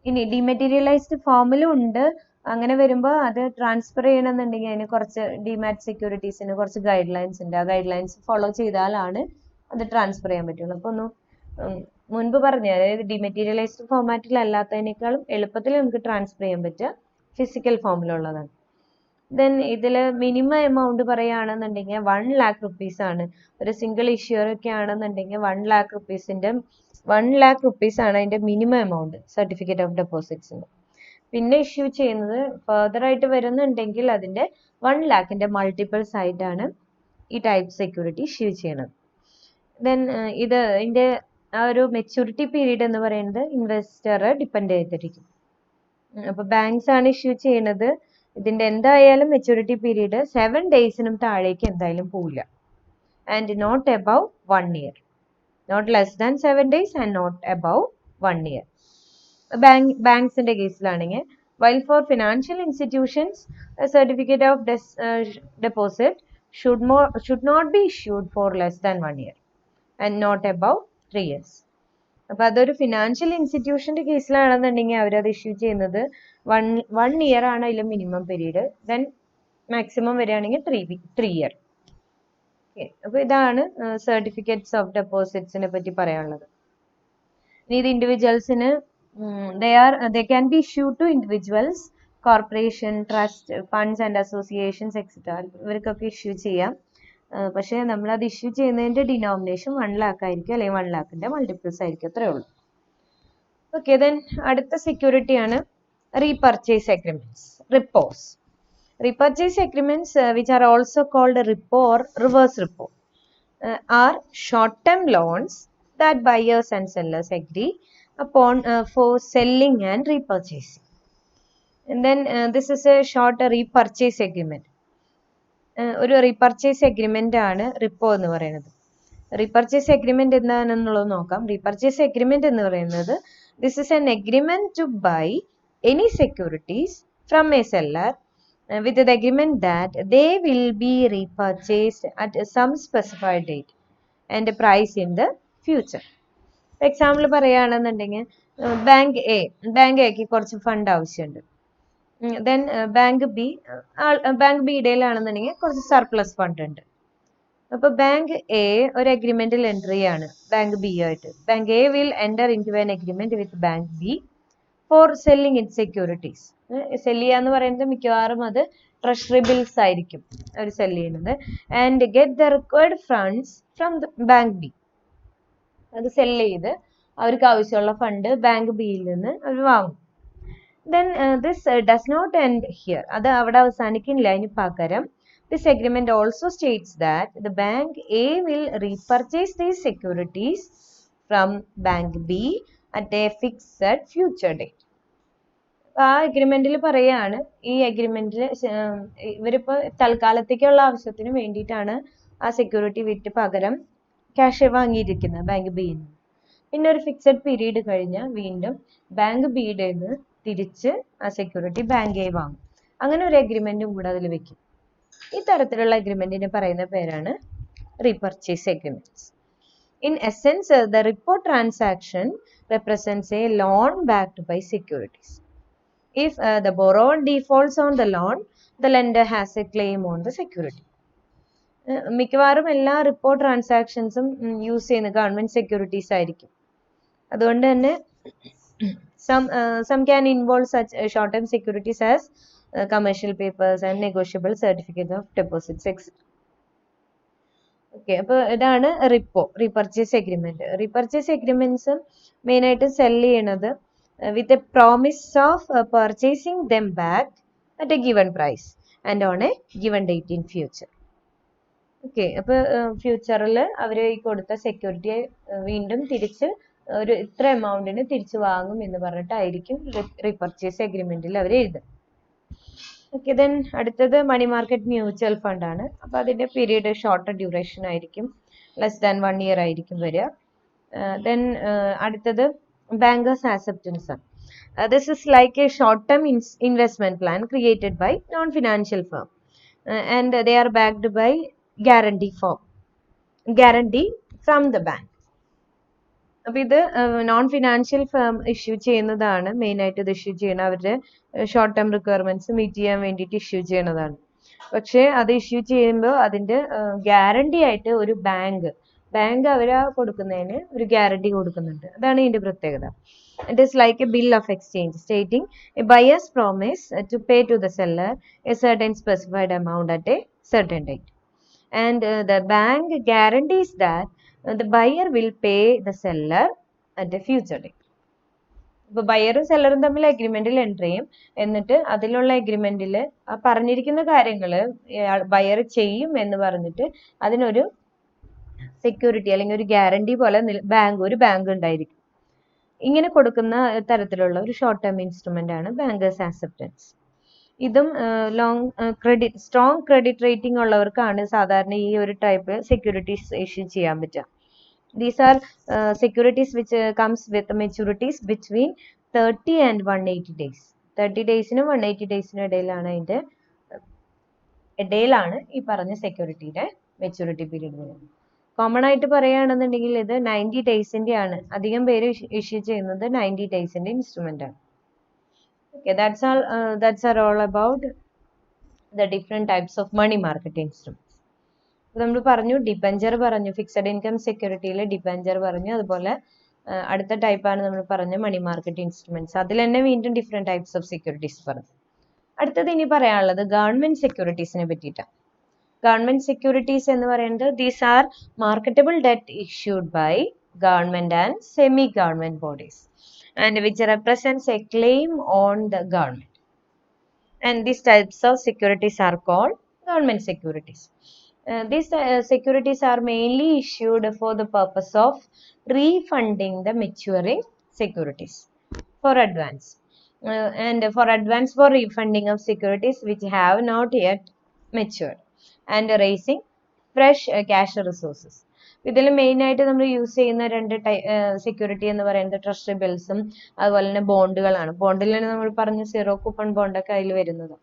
ഇനി ഡിമെറ്റീരിയലൈസ്ഡ് ഫോമിലും ഉണ്ട്. അങ്ങനെ വരുമ്പോൾ അത് ട്രാൻസ്ഫർ ചെയ്യണമെന്നുണ്ടെങ്കിൽ അതിന് കുറച്ച് ഡിമാറ്റ് സെക്യൂരിറ്റീസിന് കുറച്ച് ഗൈഡ് ലൈൻസ് ഉണ്ട്. ആ ഗൈഡ് ലൈൻസ് ഫോളോ ചെയ്താലാണ് അത് ട്രാൻസ്ഫർ ചെയ്യാൻ പറ്റുള്ളൂ. അപ്പൊ ഒന്ന് മുൻപ് പറഞ്ഞ, അതായത് ഡിമെറ്റീരിയലൈസ്ഡ് ഫോമാറ്റിലല്ലാത്തതിനേക്കാളും എളുപ്പത്തിൽ നമുക്ക് ട്രാൻസ്ഫർ ചെയ്യാൻ പറ്റുക ഫിസിക്കൽ ഫോമിലുള്ളതാണ്. ദെൻ ഇതിൽ മിനിമം എമൗണ്ട് പറയുകയാണെന്നുണ്ടെങ്കിൽ 1 lakh rupees ആണ്. ഒരു സിംഗിൾ ഇഷ്യൂർ ഒക്കെ ആണെന്നുണ്ടെങ്കിൽ 1 lakh rupees ആണ് അതിന്റെ മിനിമം എമൗണ്ട് സർട്ടിഫിക്കറ്റ് ഓഫ് ഡെപ്പോസിറ്റ്സിന്. പിന്നെ ഇഷ്യൂ ചെയ്യുന്നത് ഫർദർ ആയിട്ട് വരുന്നുണ്ടെങ്കിൽ അതിന്റെ 1 lakhന്റെ മൾട്ടിപ്പിൾസ് ആയിട്ടാണ് ഈ ടൈപ്പ് സെക്യൂരിറ്റി ഇഷ്യൂ ചെയ്യണത്. ദെൻ ഇതിന്റെ ആ ഒരു മെച്യൂരിറ്റി പീരീഡ് എന്ന് പറയുന്നത് ഇൻവെസ്റ്ററെ ഡിപ്പെൻഡ് ചെയ്തിരിക്കും. അപ്പൊ ബാങ്ക്സ് ആണ് ഇഷ്യൂ ചെയ്യുന്നത്. ഇതിന്റെ എന്തായാലും മെച്യൂരിറ്റി പീരീഡ് 7 daysനും താഴേക്ക് എന്തായാലും പോവില്ല. And not above 1 year, not less than 7 days and not above 1 year. ബാങ്ക്സിന്റെ കേസിലാണെങ്കിൽ, while for financial institutions certificate of deposit should not be issued for less than 1 year and not above 3 years. അപ്പൊ അതൊരു financial ഇൻസ്റ്റിറ്റ്യൂഷന്റെ കേസിലാണെന്നുണ്ടെങ്കിൽ അവരത് issue ചെയ്യുന്നത് 1 year ആണ് അതിൽ minimum period. Then maximum വരികയാണെങ്കിൽ 3 year. അപ്പൊ ഇതാണ് സർട്ടിഫിക്കറ്റ്സ് ഓഫ് ഡെപ്പോസിറ്റ്സിനെ പറ്റി പറയാനുള്ളത്. ഇനി ഇത് ഇൻഡിവിജ്വൽസിന് they can be issued to individuals, corporation, trust, funds and associations etc. ഇവർക്കൊക്കെ ഇഷ്യൂ ചെയ്യാം. പക്ഷെ നമ്മൾ അത് ഇഷ്യൂ ചെയ്യുന്നതിന്റെ ഡിനോമിനേഷൻ 1 lakh ആയിരിക്കും, അല്ലെങ്കിൽ 1 lakhന്റെ മൾട്ടിപ്പിൾസ് ആയിരിക്കും, അത്രേ ഉള്ളൂ. ഓക്കെ, ദെൻ അടുത്ത സെക്യൂരിറ്റി ആണ് repurchase agreements, repose. Repurchase agreements, which are also called repo or reverse repo, are short-term loans that buyers and sellers agree upon for selling and repurchasing. And then this is a short repurchase agreement. ഒരു repurchase agreement ആണ് repo എന്ന് പറയുന്നത്. Repurchase agreement എന്താണെന്നുള്ളത് നോക്കാം. Repurchase agreement എന്ന് പറയുന്നത് this is an agreement to buy any securities from a seller with the agreement that they will be repurchased at some specified date and price in the future. Example പറയുകയാണെന്നുണ്ടെങ്കിൽ bank എക്ക് കുറച്ച് fund ആവശ്യമുണ്ട്. Then bank ബിയുടെയിലാണെന്നുണ്ടെങ്കിൽ കുറച്ച് surplus fund ഉണ്ട്. അപ്പൊ bank A ഒരു അഗ്രിമെന്റിൽ entry ആണ് ബാങ്ക് ബി ആയിട്ട്. Bank A will enter into an agreement with bank B for selling it securities. Sell ചെയ്യാന്ന് പറയുന്നത് മിക്കവാറും അത് ട്രഷറി ബിൽസ് ആയിരിക്കും അവർ സെല് ചെയ്യുന്നത്. And get the required funds from bank B. അത് സെല് ചെയ്ത് അവർക്ക് ആവശ്യമുള്ള ഫണ്ട് ബാങ്ക് ബിയിൽ നിന്ന് അവർ വാങ്ങും. Then this does not end here. അത് അവിടെ അവസാനിക്കുന്നില്ല. അതിന് പകരം this agreement also states that the bank A will repurchase these securities from bank B at a fixed future date. ആ അഗ്രിമെന്റിൽ പറയാണ്, ഈ അഗ്രിമെന്റിൽ ഇവരിപ്പോ തൽക്കാലത്തേക്കുള്ള ആവശ്യത്തിന് വേണ്ടിയിട്ടാണ് ആ സെക്യൂരിറ്റി വിറ്റ് പകരം ക്യാഷ് വാങ്ങിയിരിക്കുന്നത് ബാങ്ക് ബിയിൽ നിന്ന്. പിന്നെ ഒരു ഫിക്സഡ് പീരീഡ് കഴിഞ്ഞാൽ വീണ്ടും ബാങ്ക് ബിയുടെ നിന്ന് തിരിച്ച് ആ സെക്യൂരിറ്റി ബാങ്ക് എ വാങ്ങും. അങ്ങനെ ഒരു അഗ്രിമെന്റും കൂടെ അതിൽ വെക്കും. ഈ തരത്തിലുള്ള അഗ്രിമെന്റിനെ പറയുന്ന പേരാണ് repurchase agreements. In essence the repo transaction represents a loan backed by securities. If the borrower defaults on the loan, the lender has a claim on the security. മിക്കവാറും എല്ലാ റിപ്പോ ട്രാൻസാക്ഷൻസും യൂസ് ചെയ്യുന്ന ഗവൺമെന്റ് സെക്യൂരിറ്റീസ് ആയിരിക്കും. അതുകൊണ്ട് തന്നെ some can involve such short-term securities as commercial papers and negotiable certificates of deposits, etc. Okay, അപ്പോൾ ഇതാണ് repurchase agreement. Repurchase agreements main ആയിട്ട് sell ചെയ്യണത് with a promise of purchasing them back at a given price and on a given date in future. Okay, അപ്പൊ ഫ്യൂച്ചറിൽ അവർ ഈ കൊടുത്ത സെക്യൂരിറ്റിയെ വീണ്ടും തിരിച്ച് ഒരു ഇത്ര എമൗണ്ടിന് തിരിച്ചു വാങ്ങും എന്ന് പറഞ്ഞിട്ടായിരിക്കും റീപർച്ചേസ് എഗ്രിമെന്റിൽ അവർ എഴുതുക. ഓക്കെ, ദെൻ അടുത്തത് മണി മാർക്കറ്റ് മ്യൂച്വൽ ഫണ്ട് ആണ്. അപ്പൊ അതിന്റെ പീരീഡ് ഷോർട്ടർ ഡ്യൂറേഷൻ ആയിരിക്കും, ലെസ് ദാൻ 1 year ആയിരിക്കും വരിക. ദെൻ അടുത്തത് ബാങ്കേഴ്സ് ആക്സെപ്റ്റൻസ് ആണ്. This is like a short term investment plan created by non financial firm and they are backed by guarantee from the bank. അപ്പൊ ഇത് non financial firm issue ചെയ്യുന്നതാണ്. Main ആയിട്ട് ഇത് issue ചെയ്യണ അവരുടെ short term requirements meet ചെയ്യാൻ വേണ്ടിയിട്ട് issue ചെയ്യണതാണ്. പക്ഷെ അത് ഇഷ്യൂ ചെയ്യുമ്പോൾ അതിന്റെ ഗ്യാരണ്ടി ആയിട്ട് ഒരു ബാങ്ക് അവര് കൊടുക്കുന്നതിന് ഒരു ഗ്യാരണ്ടി കൊടുക്കുന്നുണ്ട്. അതാണ് ഇതിന്റെ പ്രത്യേകത. It is like a bill of exchange stating a buyer's promise to pay to the seller a certain specified amount at a certain date. And the bank guarantees that the buyer will pay the seller at a future date. ഇപ്പൊ ബയറും സെല്ലറും തമ്മിൽ അഗ്രിമെന്റിൽ entry ചെയ്യും. എന്നിട്ട് അതിലുള്ള അഗ്രിമെന്റിൽ ആ പറഞ്ഞിരിക്കുന്ന കാര്യങ്ങൾ buyer ചെയ്യും എന്ന് പറഞ്ഞിട്ട് അതിനൊരു സെക്യൂരിറ്റി അല്ലെങ്കിൽ ഒരു ഗ്യാരണ്ടി പോലെ ഒരു ബാങ്ക് ഉണ്ടായിരിക്കും. ഇങ്ങനെ കൊടുക്കുന്ന തരത്തിലുള്ള ഒരു ഷോർട്ട് ടേം ഇൻസ്ട്രുമെന്റ് ആണ് ബാങ്കേഴ്സ് ആക്സെപ്റ്റൻസ്. ഇതും സ്ട്രോങ് ക്രെഡിറ്റ് റേറ്റിംഗ് ഉള്ളവർക്കാണ് സാധാരണ ഈ ഒരു ടൈപ്പ് സെക്യൂരിറ്റീസ് ഇഷ്യൂ ചെയ്യാൻ പറ്റുക. These are securities which comes with maturities between 30 and 180 days. 30 daysനും 180 daysനും ഇടയിലാണ് ഈ പറഞ്ഞ സെക്യൂരിറ്റിയുടെ മെച്യൂരിറ്റി പീരീഡ് വരുന്നത്. കോമൺ ആയിട്ട് പറയുകയാണെന്നുണ്ടെങ്കിൽ ഇത് 90 daysന്റെ ആണ്. അധികം പേര് ഇഷ്യൂ ചെയ്യുന്നത് 90 daysന്റെ ഇൻസ്ട്രുമെന്റ് ആണ്. Okay, that's all about the different types of money market instruments. നമ്മൾ പറഞ്ഞു ഡിബഞ്ചർ പറഞ്ഞു, ഫിക്സഡ് ഇൻകം സെക്യൂരിറ്റിയിൽ ഡിബഞ്ചർ പറഞ്ഞു, അതുപോലെ അടുത്ത ടൈപ്പാണ് നമ്മൾ പറഞ്ഞ മണി മാർക്കറ്റ് ഇൻസ്ട്രുമെന്റ്സ്. അതിൽ തന്നെ വീണ്ടും ഡിഫറെന്റ് ടൈപ്സ് ഓഫ് സെക്യൂരിറ്റീസ് പറഞ്ഞു. അടുത്തത് ഇനി പറയാനുള്ളത് ഗവൺമെന്റ് സെക്യൂരിറ്റീസിനെ പറ്റിയിട്ടാണ്. ഗവൺമെന്റ് സെക്യൂരിറ്റീസ് എന്ന് പറയുന്നത് these are marketable debt issued by government and semi government bodies and which represents a claim on the government. And these types of securities are called government securities. These securities are mainly issued for the purpose of refunding the maturing securities for advance. And for advance for refunding of securities which have not yet matured and raising fresh cash resources. ഇതിൽ main ആയിട്ട് നമ്മൾ use ചെയ്യുന്ന രണ്ട് security എന്ന് പറയുന്നത് treasury ബിൽസും അതുപോലെ തന്നെ ബോണ്ടുകളാണ്. ബോണ്ടിൽ തന്നെ നമ്മൾ പറഞ്ഞ സീറോ കൂപ്പൺ ബോണ്ടൊക്കെ അതിൽ വരുന്നത്.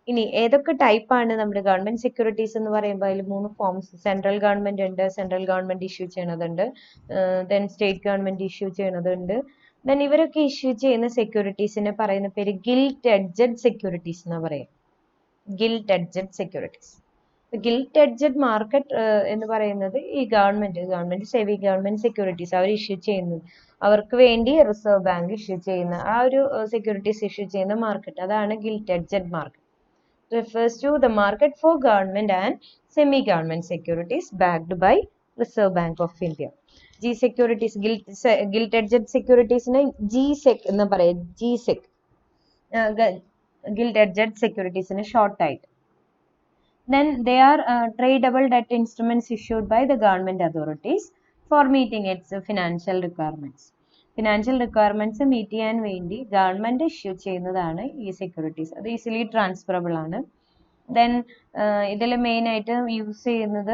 ഇനി ഏതൊക്കെ ടൈപ്പാണ് നമ്മുടെ ഗവൺമെന്റ് സെക്യൂരിറ്റീസ് എന്ന് പറയുമ്പോൾ അതിൽ 3 ഫോംസ്. സെൻട്രൽ ഗവൺമെന്റ് ഉണ്ട്, സെൻട്രൽ ഗവൺമെന്റ് ഇഷ്യൂ ചെയ്യണതുണ്ട്, ദെൻ സ്റ്റേറ്റ് ഗവൺമെന്റ് ഇഷ്യൂ ചെയ്യണതുണ്ട്. ദെൻ ഇവരൊക്കെ ഇഷ്യൂ ചെയ്യുന്ന സെക്യൂരിറ്റീസിനെ പറയുന്ന പേര് ഗിൽറ്റ് എഡ്ജഡ് സെക്യൂരിറ്റീസ് എന്ന് പറയും. Gilt edged securities. Gilt edged market എന്ന് പറയുന്നത് ഈ ഗവൺമെന്റ് സെമി ഗവൺമെന്റ് സെക്യൂരിറ്റീസ് അവർ ഇഷ്യൂ ചെയ്യുന്നത്, അവർക്ക് വേണ്ടി റിസർവ് ബാങ്ക് ഇഷ്യൂ ചെയ്യുന്ന ആ ഒരു സെക്യൂരിറ്റീസ് ഇഷ്യൂ ചെയ്യുന്ന മാർക്കറ്റ്, അതാണ് gilt edged market. Refers to the market for government and semi-government securities backed by Reserve Bank of India. G securities, gilt edged securities ne GSEC എന്ന് പറയും. GSEC, gilt edged securities ne short ആയിട്ട്. Then they are tradable debt instruments issued by the government authorities for meeting its financial requirements. Financial requirements meet ചെയ്യാൻ വേണ്ടി government issue ചെയ്യുന്നതാണ് ഈ securities. അത് easily transferable ആണ്. Then ഇതിൽ main ആയിട്ട് use ചെയ്യുന്നത്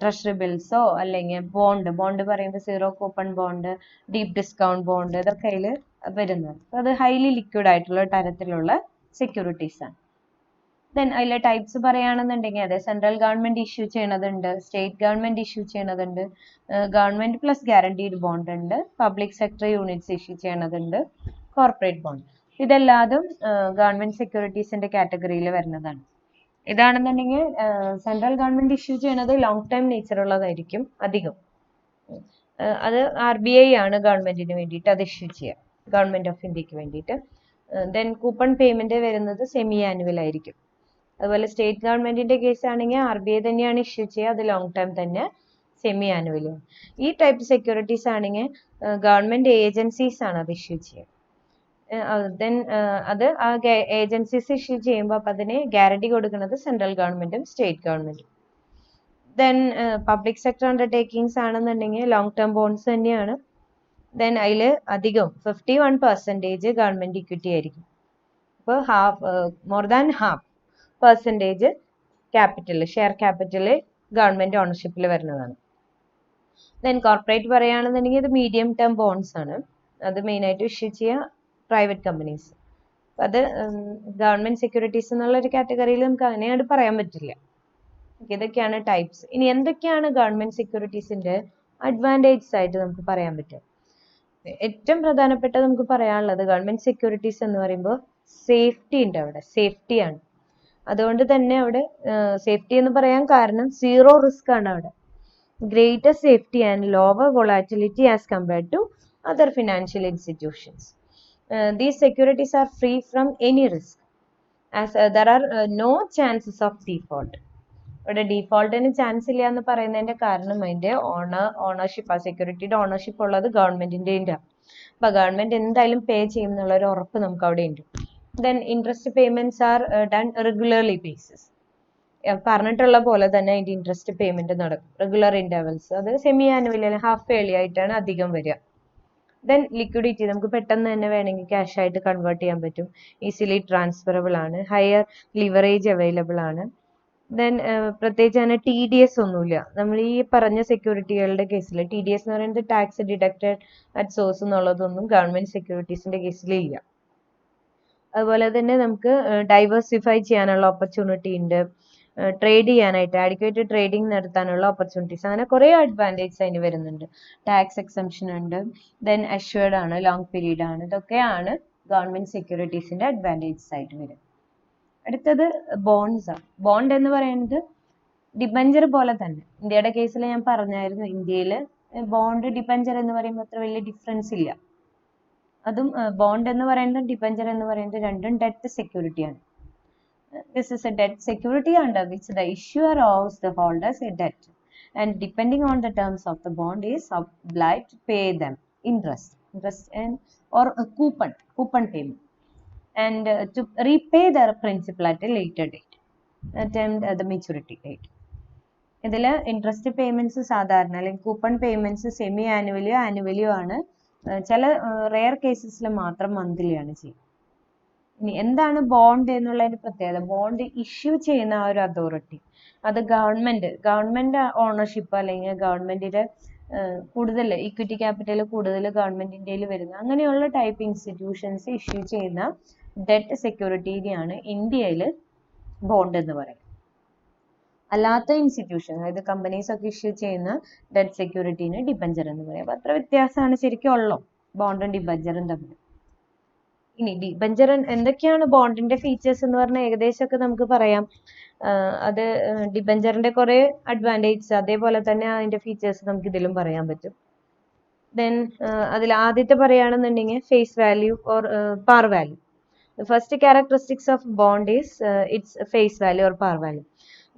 ട്രഷറി ബിൽസോ അല്ലെങ്കിൽ ബോണ്ട് പറയുമ്പോൾ zero coupon bond, deep discount bond, ഇതൊക്കെ അതിൽ വരുന്നത്. അത് ഹൈലി ലിക്വിഡ് ആയിട്ടുള്ള തരത്തിലുള്ള സെക്യൂരിറ്റീസ് ആണ്. ദെൻ അതിലെ ടൈപ്സ് പറയുകയാണെന്നുണ്ടെങ്കിൽ അതെ, സെൻട്രൽ ഗവൺമെന്റ് ഇഷ്യൂ ചെയ്യണതുണ്ട്, സ്റ്റേറ്റ് ഗവൺമെന്റ് ഇഷ്യൂ ചെയ്യണതുണ്ട്, ഗവൺമെന്റ് പ്ലസ് ഗ്യാരണ്ടീഡ് ബോണ്ട് ഉണ്ട്, പബ്ലിക് സെക്ടർ യൂണിറ്റ്സ് ഇഷ്യൂ ചെയ്യണതുണ്ട്, കോർപ്പറേറ്റ് ബോണ്ട്. ഇതെല്ലാതും ഗവൺമെന്റ് സെക്യൂരിറ്റീസിന്റെ കാറ്റഗറിയിൽ വരുന്നതാണ്. ഇതാണെന്നുണ്ടെങ്കിൽ സെൻട്രൽ ഗവൺമെന്റ് ഇഷ്യൂ ചെയ്യണത് ലോങ് ടൈം നേച്ചർ ഉള്ളതായിരിക്കും അധികം. അത് RBI ആണ് ഗവൺമെന്റിന് വേണ്ടിയിട്ട് അത് ഇഷ്യൂ ചെയ്യുക, ഗവൺമെന്റ് ഓഫ് ഇന്ത്യക്ക് വേണ്ടിയിട്ട്. ദെൻ കൂപ്പൺ പേയ്മെന്റ് വരുന്നത് സെമി ആനുവൽ ആയിരിക്കും. അതുപോലെ സ്റ്റേറ്റ് ഗവൺമെന്റിന്റെ കേസ് ആണെങ്കിൽ RBI തന്നെയാണ് ഇഷ്യൂ ചെയ്യുക, അത് ലോങ് ടൈം തന്നെ സെമി ആനുവലും. ഈ ടൈപ്പ് സെക്യൂരിറ്റീസ് ആണെങ്കിൽ ഗവൺമെന്റ് ഏജൻസീസ് ആണ് അത് ഇഷ്യൂ ചെയ്യുക. ദെൻ അത് ആ ഏജൻസീസ് ഇഷ്യൂ ചെയ്യുമ്പോൾ അപ്പം അതിന് ഗ്യാരണ്ടി കൊടുക്കുന്നത് സെൻട്രൽ ഗവൺമെന്റും സ്റ്റേറ്റ് ഗവൺമെന്റും. ദെൻ പബ്ലിക് സെക്ടർ അണ്ടർടേക്കിങ്സ് ആണെന്നുണ്ടെങ്കിൽ ലോങ് ടേം ബോണ്ട്സ് തന്നെയാണ്. ദെൻ അതിൽ അധികം 51% ഗവൺമെന്റ് ഇക്വിറ്റി ആയിരിക്കും. അപ്പോൾ more than half percentage capital, share capital government ഓണർഷിപ്പിൽ വരുന്നതാണ്. ദെൻ കോർപ്പറേറ്റ് പറയുകയാണെന്നുണ്ടെങ്കിൽ ഇത് മീഡിയം ടേം ബോണ്ട്സ് ആണ്, അത് മെയിനായിട്ട് ഇഷ്യൂ ചെയ്യുക പ്രൈവറ്റ് കമ്പനീസ്. അത് ഗവൺമെന്റ് സെക്യൂരിറ്റീസ് എന്നുള്ള ഒരു കാറ്റഗറിയിൽ നമുക്ക് അങ്ങനെയായിട്ട് പറയാൻ പറ്റില്ല. ഇതൊക്കെയാണ് ടൈപ്സ്. ഇനി എന്തൊക്കെയാണ് ഗവൺമെന്റ് സെക്യൂരിറ്റീസിന്റെ അഡ്വാൻറ്റേജസ് ആയിട്ട് നമുക്ക് പറയാൻ പറ്റുക? ഏറ്റവും പ്രധാനപ്പെട്ട നമുക്ക് പറയാനുള്ളത് ഗവൺമെന്റ് സെക്യൂരിറ്റീസ് എന്ന് പറയുമ്പോൾ സേഫ്റ്റി ഉണ്ട്, അവിടെ സേഫ്റ്റിയാണ്. അതുകൊണ്ട് തന്നെ അവിടെ സേഫ്റ്റി എന്ന് പറയാൻ കാരണം സീറോ റിസ്ക് ആണ് അവിടെ. Greater safety and lower volatility as compared to other financial institutions. These securities are free from any risk as there are no chances of default. ഇവിടെ ഡീഫോൾട്ടിന് ചാൻസ് ഇല്ല എന്ന് പറയുന്നതിന്റെ കാരണം അതിന്റെ ഓണർഷിപ്പ്, ആ സെക്യൂരിറ്റിയുടെ ഓണർഷിപ്പ് ഉള്ളത് ഗവൺമെന്റിന്റെ. അപ്പൊ ഗവൺമെന്റ് എന്തായാലും പേ ചെയ്യും എന്നുള്ള ഒരു ഉറപ്പ് നമുക്ക് അവിടെ ഉണ്ട്. Then interest payments are done regularly basis. പറഞ്ഞിട്ടുള്ള പോലെ തന്നെ അതിന്റെ ഇൻട്രസ്റ്റ് പേയ്മെന്റ് നടക്കും റെഗുലർ ഇന്റർവെൽസ്. അത് സെമി ആനുവൽ അല്ലെങ്കിൽ ഹാഫ് ഇയർലി ആയിട്ടാണ് അധികം വരിക. ദെൻ ലിക്വിഡിറ്റി, നമുക്ക് പെട്ടെന്ന് തന്നെ വേണമെങ്കിൽ ക്യാഷ് ആയിട്ട് കൺവേർട്ട് ചെയ്യാൻ പറ്റും, ഈസിലി ട്രാൻസ്ഫറബിൾ ആണ്, ഹയർ ലിവറേജ് അവൈലബിൾ ആണ്. ദെൻ പ്രത്യേകിച്ച് അങ്ങനെ TDS ഒന്നുമില്ല. നമ്മൾ ഈ പറഞ്ഞ സെക്യൂരിറ്റികളുടെ കേസിൽ TDS എന്ന് പറയുന്നത് ടാക്സ് ഡിഡക്റ്റഡ് അറ്റ് സോഴ്സ് എന്നുള്ളതൊന്നും ഗവൺമെന്റ് സെക്യൂരിറ്റീസിന്റെ കേസിൽ ഇല്ല. അതുപോലെ തന്നെ നമുക്ക് ഡൈവേഴ്സിഫൈ ചെയ്യാനുള്ള ഓപ്പർച്യൂണിറ്റി ഉണ്ട്, ട്രേഡ് ചെയ്യാനായിട്ട് ആഡിക്വേറ്റ് ട്രേഡിംഗ് നടത്താനുള്ള ഓപ്പർച്യൂണിറ്റീസ്, അങ്ങനെ കുറേ അഡ്വാൻറ്റേജസ് അതിന് വരുന്നുണ്ട്. ടാക്സ് എക്സംഷൻ ഉണ്ട്, ദെൻ അഷ്വേർഡ് ആണ്, ലോങ് പീരീഡ് ആണ്. ഇതൊക്കെയാണ് ഗവൺമെന്റ് സെക്യൂരിറ്റീസിന്റെ അഡ്വാൻറ്റേജസ് ആയിട്ട് വരും. അടുത്തത് ബോണ്ട്സ് ആണ്. ബോണ്ട് എന്ന് പറയുന്നത് ഡിബഞ്ചർ പോലെ തന്നെ, ഇന്ത്യയുടെ കേസിൽ ഞാൻ പറഞ്ഞായിരുന്നു, ഇന്ത്യയിൽ ബോണ്ട് ഡിബഞ്ചർ എന്ന് പറയുമ്പോൾ അത്ര വലിയ ഡിഫറൻസ് ഇല്ല. അതും ബോണ്ട് എന്ന് പറയുന്നത് ഡിബഞ്ചർ എന്ന് പറയുന്നത് രണ്ടും debt സെക്യൂരിറ്റിയാണ്. This is a debt security under which the issuer owes the holders a debt and depending on the terms of the bond is obliged to pay them interest and or a coupon payment and to repay their principal at a later date and the maturity date. ഇതിൽ interest payments സാധാരണ അല്ലെങ്കിൽ coupon payments semi ആനുവലിയോ ആണ് ചില rare കേസസിൽ മാത്രം monthly ആണ് ചെയ്യുക. ഇനി എന്താണ് ബോണ്ട് എന്നുള്ളതിന്റെ പ്രത്യേകത? ബോണ്ട് ഇഷ്യൂ ചെയ്യുന്ന ആ ഒരു അതോറിറ്റി അത് ഗവൺമെന്റ് ഓണർഷിപ്പ് അല്ലെങ്കിൽ ഗവൺമെന്റിന്റെ കൂടുതൽ ഇക്വിറ്റി ക്യാപിറ്റൽ കൂടുതൽ ഗവൺമെന്റിന്റെ വരുന്ന അങ്ങനെയുള്ള ടൈപ്പ് ഇൻസ്റ്റിറ്റ്യൂഷൻസ് ഇഷ്യൂ ചെയ്യുന്ന ഡെറ്റ് സെക്യൂരിറ്റിയാണ് ഇന്ത്യയിൽ ബോണ്ട് എന്ന് പറയുന്നത്. അല്ലാത്ത ഇൻസ്റ്റിറ്റ്യൂഷൻ, അതായത് കമ്പനീസ് ഒക്കെ ഇഷ്യൂ ചെയ്യുന്ന ഡെറ്റ് സെക്യൂരിറ്റീനെ ഡിബഞ്ചർ എന്ന് പറയും. അപ്പൊ അത്ര വ്യത്യാസമാണ് ശരിക്കും ഉള്ളൂ ബോണ്ടും ഡിബഞ്ചറും തമ്മിൽ. ഇനി ഡിബഞ്ചർ എന്തൊക്കെയാണ് ബോണ്ടിന്റെ ഫീച്ചേഴ്സ് എന്ന് പറഞ്ഞാൽ ഏകദേശമൊക്കെ നമുക്ക് പറയാം. അത് ഡിബഞ്ചറിന്റെ കുറെ അഡ്വാൻറ്റേജ് അതേപോലെ തന്നെ അതിന്റെ ഫീച്ചേഴ്സ് നമുക്ക് ഇതിലും പറയാൻ പറ്റും. ദെൻ അതിൽ ആദ്യത്തെ പറയുകയാണെന്നുണ്ടെങ്കിൽ face value or par value. The first characteristics of bond is its face value or par value.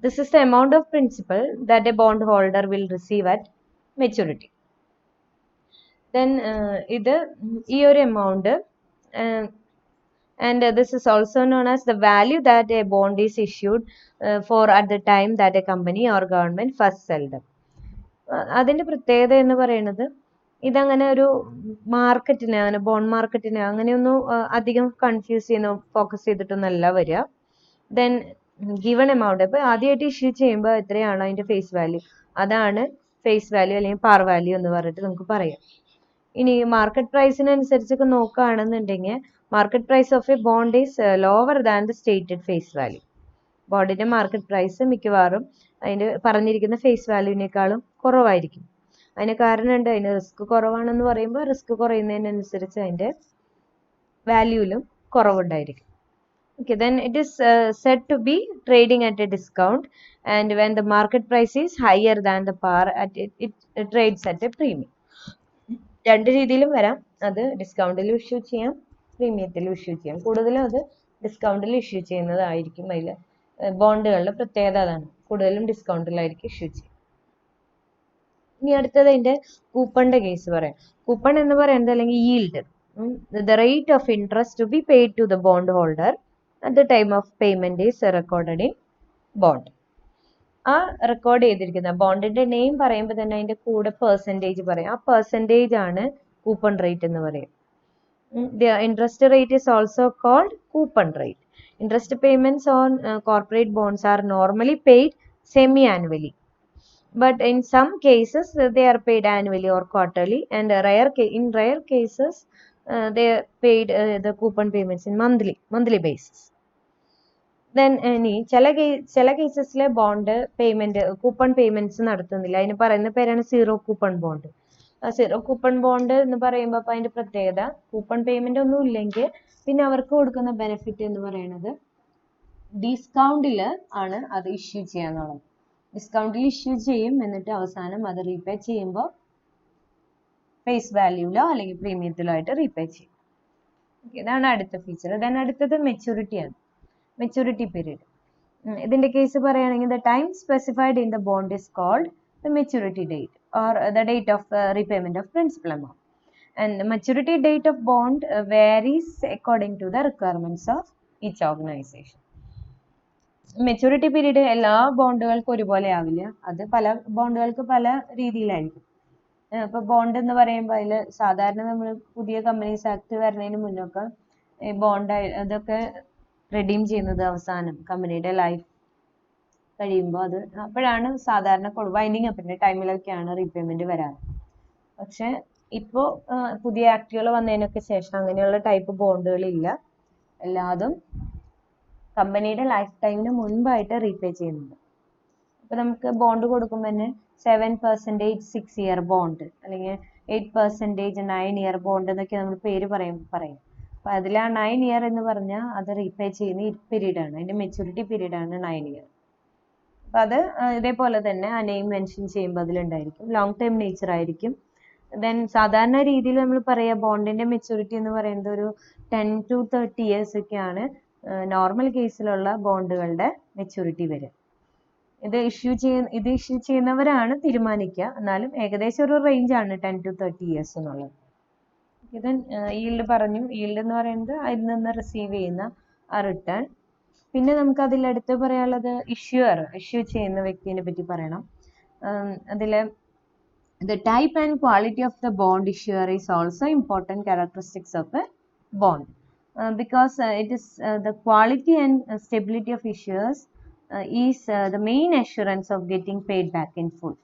This is the amount of principal that a bond holder will receive at maturity. Then ഈ ഒരു amount and this is also known as the value that a bond is issued for at the time that a company or government first sell them. അതിന്റെ പ്രത്യേകത എന്ന് പറയുന്നത് ഇതങ്ങനെ ഒരു മാർക്കറ്റിനെ അങ്ങനെ ബോണ്ട് മാർക്കറ്റിനെ അങ്ങനെയൊന്നും അധികം കൺഫ്യൂസ് ചെയ്യുന്ന ഫോക്കസ് ചെയ്തിട്ടൊന്നല്ല വരിക. ദെൻ ഗിവൺ എമൗണ്ട് ഇപ്പൊ ആദ്യമായിട്ട് ഇഷ്യൂ ചെയ്യുമ്പോൾ എത്രയാണോ അതിന്റെ ഫേസ് വാല്യൂ അതാണ് ഫേസ് വാല്യൂ അല്ലെങ്കിൽ പാർ വാല്യൂ എന്ന് പറഞ്ഞിട്ട് നമുക്ക് പറയാം. ഇനി മാർക്കറ്റ് പ്രൈസിനനുസരിച്ചൊക്കെ നോക്കുകയാണെന്നുണ്ടെങ്കിൽ market price of a bond is lower than the stated face value. ബോണ്ടിന്റെ മാർക്കറ്റ് പ്രൈസ് മിക്കവാറും അതിന്റെ പറഞ്ഞിരിക്കുന്ന ഫേസ് വാല്യൂവിനേക്കാളും കുറവായിരിക്കും. അതിന് കാരണമുണ്ട്. അതിന് റിസ്ക് കുറവാണെന്ന് പറയുമ്പോൾ റിസ്ക് കുറയുന്നതിനനുസരിച്ച് അതിന്റെ വാല്യൂയിലും കുറവുണ്ടായിരിക്കും. Okay, then it is said to be trading at a discount, and when the market price is higher than the par, it trades at a premium. രണ്ട് രീതിയിലും വരാം. അത് ഡിസ്കൗണ്ടിൽ ഇഷ്യൂ ചെയ്യാം, പ്രീമിയത്തിൽ ഇഷ്യൂ ചെയ്യാം. കൂടുതലും അത് ഡിസ്കൗണ്ടിൽ ഇഷ്യൂ ചെയ്യുന്നതായിരിക്കും. അതിൽ ബോണ്ടുകളുടെ പ്രത്യേകത അതാണ്, കൂടുതലും ഡിസ്കൗണ്ടിലായിരിക്കും ഇഷ്യൂ ചെയ്യുക. ഇനി അടുത്തത് അതിന്റെ കൂപ്പണിന്റെ കേസ് പറയാം. കൂപ്പൺ എന്ന് പറയുന്നത് അല്ലെങ്കിൽ yield, the rate of interest to be paid to the bond holder at the time of payment is recorded in bond. ആ റെക്കോർഡ് ചെയ്തിരിക്കുന്ന ബോണ്ടിന്റെ നെയിം പറയുമ്പോൾ തന്നെ അതിന്റെ കൂടെ പെർസെൻറ്റേജ് പറയും. ആ പെർസെൻറ്റേജ് ആണ് കൂപ്പൺ റേറ്റ് എന്ന് പറയും. The interest rate is also called coupon rate. Interest payments on corporate bonds are normally paid semi-annually. But in some cases they are paid annually or quarterly, and in rare cases they are paid the coupon payments in monthly basis. Then ഇനി ചില കേസസിലെ bond payment coupon payments നടത്തുന്നില്ല. അതിന് പറയുന്ന പേരാണ് zero coupon bond. Zero coupon bond എന്ന് പറയുമ്പോൾ അപ്പൊ അതിന്റെ പ്രത്യേകത കൂപ്പൺ പേയ്മെന്റ് ഒന്നും ഇല്ലെങ്കിൽ പിന്നെ അവർക്ക് കൊടുക്കുന്ന ബെനിഫിറ്റ് എന്ന് പറയുന്നത് ഡിസ്കൗണ്ടിൽ ആണ് അത് ഇഷ്യൂ ചെയ്യാന്നുള്ളത്. ഡിസ്കൗണ്ടിൽ ഇഷ്യൂ ചെയ്യും, എന്നിട്ട് അവസാനം അത് റീപേ ചെയ്യുമ്പോൾ ഫേസ് വാല്യൂലോ അല്ലെങ്കിൽ പ്രീമിയത്തിലോ ആയിട്ട് റീപേ ചെയ്യും. ഇതാണ് അടുത്ത ഫീച്ചർ. ദെൻ അടുത്തത് മെച്യൂരിറ്റി ആണ്. Maturity period. ഇതിന്റെ കേസ് പറയുകയാണെങ്കിൽ the time specified in the bond is called the maturity date or the date of repayment of principal amount. And maturity date of bond varies according to the requirements of each organisation. Maturity period എല്ലാ ബോണ്ടുകൾക്കും ഒരുപോലെ ആവില്ല. അത് പല ബോണ്ടുകൾക്ക് പല രീതിയിലായിരിക്കും. ഇപ്പൊ bond എന്ന് പറയുമ്പോൾ അതിൽ സാധാരണ നമ്മൾ പുതിയ കമ്പനീസ് ആക്ട് വരുന്നതിന് മുന്നൊക്കെ ഈ ബോണ്ട് അതൊക്കെ റെഡീം ചെയ്യുന്നത് അവസാനം കമ്പനിയുടെ ലൈഫ് കഴിയുമ്പോൾ അത് അപ്പോഴാണ് സാധാരണ വൈൻഡിങ് അപ്പിന്റെ ടൈമിലൊക്കെയാണ് റീപേയ്മെന്റ് വരാറ്. പക്ഷെ ഇപ്പോ പുതിയ ആക്ടുകൾ വന്നതിനൊക്കെ ശേഷം അങ്ങനെയുള്ള ടൈപ്പ് ബോണ്ടുകൾ ഇല്ല. എല്ലാതും കമ്പനിയുടെ ലൈഫ് ടൈമിന് മുൻപായിട്ട് റീപേ ചെയ്യുന്നുണ്ട്. അപ്പൊ നമുക്ക് ബോണ്ട് കൊടുക്കുമ്പോൾ തന്നെ 7% 6 ഇയർ ബോണ്ട് അല്ലെങ്കിൽ 8% 9 ഇയർ ബോണ്ട് എന്നൊക്കെ നമ്മൾ പേര് പറയും. അപ്പൊ അതിൽ ആ 9 ഇയർ എന്ന് പറഞ്ഞാൽ അത് റീപേ ചെയ്യുന്ന ഈ പീരീഡ് ആണ്, അതിന്റെ മെച്യൂരിറ്റി പീരീഡ് ആണ് 9 ഇയർ. അപ്പൊ അത് ഇതേപോലെ തന്നെ ആ നെയിം മെൻഷൻ ചെയ്യുമ്പോൾ അതിലുണ്ടായിരിക്കും. ലോങ് ടേം നേച്ചർ ആയിരിക്കും. ദെൻ സാധാരണ രീതിയിൽ നമ്മൾ പറയാ ബോണ്ടിന്റെ മെച്യൂരിറ്റി എന്ന് പറയുന്നത് ഒരു 10 to 30 ഇയേഴ്സ് ഒക്കെയാണ് നോർമൽ കേസിലുള്ള ബോണ്ടുകളുടെ മെച്യൂരിറ്റി വരിക. ഇത് ഇഷ്യൂ ചെയ്യുന്നവരാണ് തീരുമാനിക്കുക. എന്നാലും ഏകദേശം ഒരു റേഞ്ച് ആണ് 10 to 30 ഇയേഴ്സ് എന്നുള്ളത്. ഇത് ഈൽഡ് പറഞ്ഞു. ഈൽഡ് എന്ന് പറയുന്നത് അതിൽ നിന്ന് റിസീവ് ചെയ്യുന്ന ആ റിട്ടേൺ. പിന്നെ നമുക്ക് അതിലടുത്ത് പറയാനുള്ളത് ഇഷ്യൂ ചെയ്യുന്ന വ്യക്തിനെ പറ്റി പറയണം. അതില് The type and quality of the bond issuer is also important characteristics of a bond, because it is the quality and stability of issuers is the main assurance of getting paid back in full.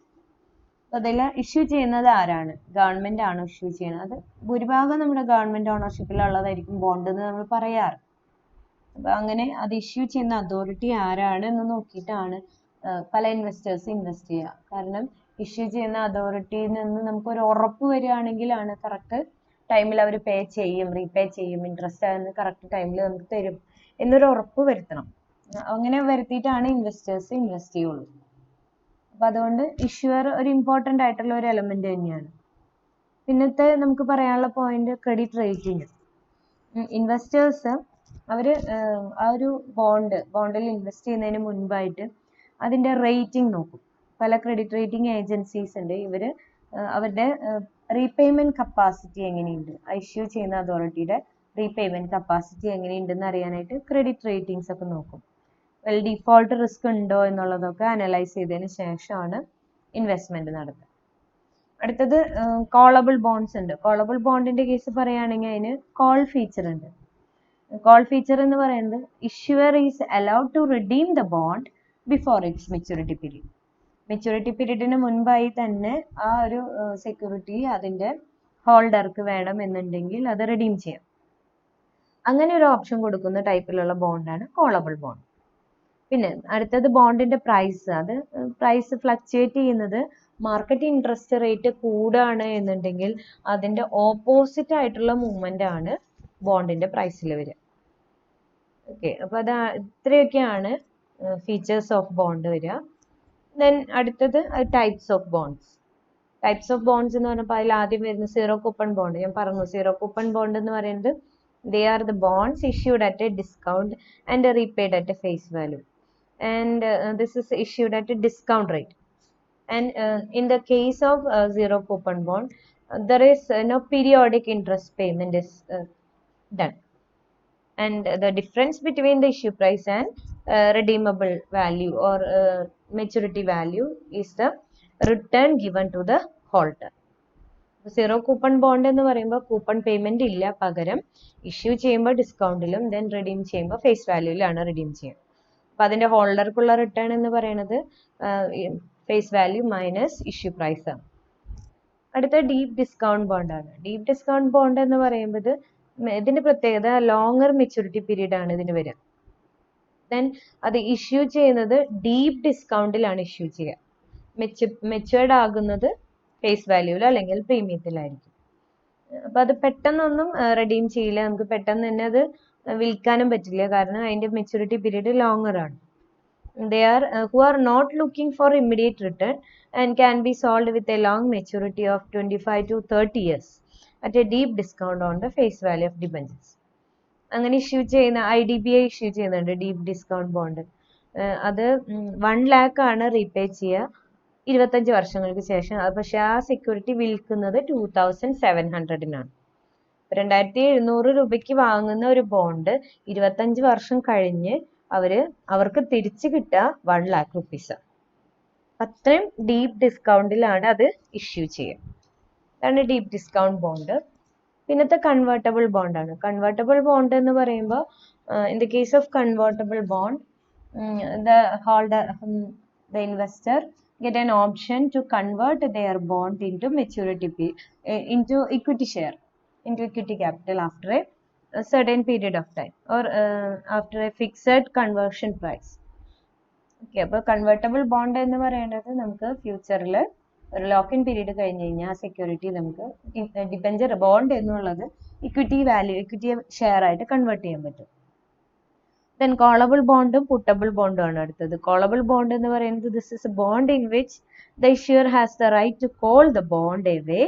അതിൽ issue ചെയ്യുന്നത് ആരാണ്? Government ആണ് issue ചെയ്യുന്നത്. അത് ഭൂരിഭാഗം നമ്മുടെ government ഓണർഷിപ്പിലുള്ളതായിരിക്കും bond എന്ന് നമ്മൾ പറയാറ്. അപ്പൊ അങ്ങനെ അത് ഇഷ്യൂ ചെയ്യുന്ന അതോറിറ്റി ആരാണ് എന്ന് നോക്കിയിട്ടാണ് പല ഇൻവെസ്റ്റേഴ്സ് ഇൻവെസ്റ്റ് ചെയ്യുക. കാരണം ഇഷ്യൂ ചെയ്യുന്ന അതോറിറ്റിയിൽ നിന്ന് നമുക്കൊരു ഉറപ്പ് വരികയാണെങ്കിലാണ് കറക്റ്റ് ടൈമിൽ അവർ പേ ചെയ്യും, റീപേ ചെയ്യും, ഇൻട്രസ്റ്റ് ആണെന്ന് കറക്റ്റ് ടൈമിൽ നമുക്ക് തരും എന്നൊരു ഉറപ്പ് വരുത്തണം. അങ്ങനെ വരുത്തിയിട്ടാണ് ഇൻവെസ്റ്റേഴ്സ് ഇൻവെസ്റ്റ് ചെയ്യുള്ളൂ. അപ്പൊ അതുകൊണ്ട് ഇഷ്യൂർ ഒരു ഇമ്പോർട്ടൻ്റ് ആയിട്ടുള്ള ഒരു എലമെന്റ് തന്നെയാണ്. പിന്നത്തെ നമുക്ക് പറയാനുള്ള പോയിന്റ് ക്രെഡിറ്റ് റേറ്റിംഗ്. ഇൻവെസ്റ്റേഴ്സ് അവർ ആ ഒരു ബോണ്ടിൽ ഇൻവെസ്റ്റ് ചെയ്യുന്നതിന് മുൻപായിട്ട് അതിന്റെ റേറ്റിംഗ് നോക്കും. പല ക്രെഡിറ്റ് റേറ്റിംഗ് ഏജൻസീസ് ഉണ്ട്. ഇവര് അവരുടെ റീപേയ്മെന്റ് കപ്പാസിറ്റി എങ്ങനെയുണ്ട്, ഇഷ്യൂ ചെയ്യുന്ന അതോറിറ്റിയുടെ റീപേയ്മെന്റ് കപ്പാസിറ്റി എങ്ങനെയുണ്ടെന്ന് അറിയാനായിട്ട് ക്രെഡിറ്റ് റേറ്റിംഗ്സ് ഒക്കെ നോക്കും. ഡിഫോൾട്ട് റിസ്ക് ഉണ്ടോ എന്നുള്ളതൊക്കെ അനലൈസ് ചെയ്തതിന് ശേഷമാണ് ഇൻവെസ്റ്റ്മെന്റ് നടത്തുക. അടുത്തത് കോളബിൾ ബോണ്ട്സ് ഉണ്ട്. കോളബിൾ ബോണ്ടിന്റെ കേസ് പറയുകയാണെങ്കിൽ അതിന് കോൾ ഫീച്ചർ ഉണ്ട്. കോൾ ഫീച്ചർ എന്ന് പറയുന്നത് issuer is allowed to redeem the bond before its maturity period. Maturity പീരീഡിന് മുൻപായി തന്നെ ആ ഒരു സെക്യൂരിറ്റി അതിന്റെ ഹോൾഡർക്ക് വേണം എന്നുണ്ടെങ്കിൽ അത് റിഡീം ചെയ്യാം. അങ്ങനെ ഒരു ഓപ്ഷൻ കൊടുക്കുന്ന ടൈപ്പിലുള്ള ബോണ്ടാണ് കോളബിൾ ബോണ്ട്. പിന്നെ അടുത്തത് ബോണ്ടിന്റെ പ്രൈസ്. അത് പ്രൈസ് ഫ്ലക്ച്വേറ്റ് ചെയ്യുന്നത് മാർക്കറ്റ് ഇൻട്രസ്റ്റ് റേറ്റ് കൂടുകയാണ് എന്നുണ്ടെങ്കിൽ അതിന്റെ ഓപ്പോസിറ്റ് ആയിട്ടുള്ള മൂവ്മെന്റ് ആണ് ബോണ്ടിന്റെ പ്രൈസിൽ വരിക. ഓക്കെ, അപ്പൊ അത് ഇത്രയൊക്കെയാണ് ഫീച്ചേഴ്സ് ഓഫ് ബോണ്ട് വരിക. ദെൻ അടുത്തത് types of bonds. Types of bonds എന്ന് പറഞ്ഞപ്പോൾ അതിൽ ആദ്യം വരുന്ന സീറോ കൂപ്പൺ ബോണ്ട്. ഞാൻ പറഞ്ഞു സീറോ കൂപ്പൺ ബോണ്ട് എന്ന് പറയുന്നത് they are the bonds issued at a discount and repaid at a face value, and this is issued at a discount rate. And in the case of zero coupon bond, there is no periodic interest payment is done, and the difference between the issue price and redeemable value or maturity value is the return given to the holder. Zero coupon bond എന്ന് പറയുമ്പോൾ coupon payment ഇല്ല, പകരം issue ചെയ്യുമ്പോൾ ഡിസ്കൗണ്ടിലും then redeem ചെയ്യുമ്പോൾ face വാല്യൂയിലാണ് redeem ചെയ്യുക. അപ്പൊ അതിന്റെ ഹോൾഡർക്കുള്ള റിട്ടേൺ എന്ന് പറയുന്നത് face value minus issue price ആണ്. അടുത്ത ഡീപ്പ് ഡിസ്കൗണ്ട് ബോണ്ട് ആണ്. ഡീപ്പ് ഡിസ്കൗണ്ട് ബോണ്ട് എന്ന് പറയുമ്പോൾ ഇതിന്റെ പ്രത്യേകത ലോങ്ങർ മെച്യൂരിറ്റി പീരീഡ് ആണ് ഇതിന് വരിക. ദെൻ അത് ഇഷ്യൂ ചെയ്യുന്നത് ഡീപ്പ് ഡിസ്കൗണ്ടിലാണ് ഇഷ്യൂ ചെയ്യുക. മെച്ചുവേർഡ് ആകുന്നത് ഫേസ് വാല്യൂവിലോ അല്ലെങ്കിൽ പ്രീമിയത്തിലായിരിക്കും. അപ്പൊ അത് പെട്ടെന്നൊന്നും റെഡീം ചെയ്യില്ല, നമുക്ക് പെട്ടെന്ന് തന്നെ അത് വിൽക്കാനും പറ്റില്ല, കാരണം അതിന്റെ മെച്യൂരിറ്റി പീരീഡ് ലോങ്ങർ ആണ്. They are who are not looking for immediate return and can be sold with a long maturity of 25 to 30 years at a deep discount on the face value of debentures. അങ്ങനെ issue ചെയ്യുന്ന IDBI issue ചെയ്യുന്നുണ്ട് deep discount bond. അത് 1 lakh ആണ് repay ചെയ്യുക 25 വർഷങ്ങൾക്ക് ശേഷം. പക്ഷെ ആ സെക്യൂരിറ്റി വിൽക്കുന്നത് 2700-നാണ്. 2700 രൂപയ്ക്ക് വാങ്ങുന്ന ഒരു ബോണ്ട് 25 വർഷം കഴിഞ്ഞ് അവർക്ക് തിരിച്ചു കിട്ടുക 1 lakh rupees. അത്രയും ഡീപ്പ് ഡിസ്കൗണ്ടിലാണ് അത് ഇഷ്യൂ ചെയ്യുക. അതാണ് ഡീപ്പ് ഡിസ്കൗണ്ട് ബോണ്ട്. പിന്നത്തെ കൺവേർട്ടബിൾ ബോണ്ട് ആണ്. കൺവേർട്ടബിൾ ബോണ്ട് എന്ന് പറയുമ്പോൾ in the case of convertible bond the investor get an option to convert their bond into into equity share, into equity capital after a certain period of time or after a fixed conversion price. Okay, അപ്പോൾ convertible bond എന്ന് പറയുന്നത് നമുക്ക് ഫ്യൂച്ചറിൽ ഒരു lock in period കഴിഞ്ഞ് കഴിഞ്ഞാൽ ആ security നമുക്ക് ഡിബെഞ്ചർ ബോണ്ട് എന്നുള്ളത് ഇക്വിറ്റി ഷെയർ ആയിട്ട് കൺവേർട്ട് ചെയ്യാൻ പറ്റും. ദെൻ കോളബിൾ ബോണ്ടും പുട്ടബിൾ ബോണ്ടും ആണ് അടുത്തത്. കോളബിൾ ബോണ്ട് എന്ന് പറയുന്നത് this is a bond in which the issuer has the right to call the bond away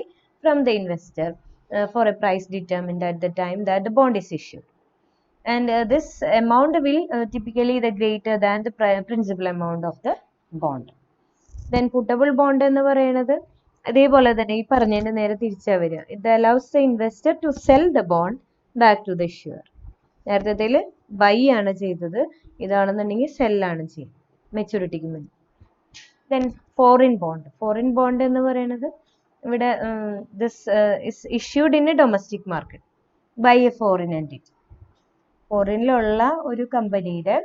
from the investor for a price determined at the time that the bond is issued. And this amount will typically the greater than the principal amount of the bond. Then puttable bond എന്ന് പറയുന്നത് അതേപോലെ തന്നെ ഈ പറഞ്ഞതിന്റെ നേരെ തിരിച്ചാ വരിക. It allows the investor to sell the bond back to the issuer. നേരത്തെ ബൈ ആണ് ചെയ്തത്, ഇതാണെന്നുണ്ടെങ്കിൽ സെല്ലാണ് ചെയ്യുന്നത് മെച്യൂരിറ്റിക്ക് മുന്നേ. ദെൻ ഫോറിൻ ബോണ്ട് എന്ന് പറയുന്നത് ഇവിടെ this is issued in a domestic market by a foreign entity. ഫോറിനിലുള്ള ഒരു കമ്പനിയുടെ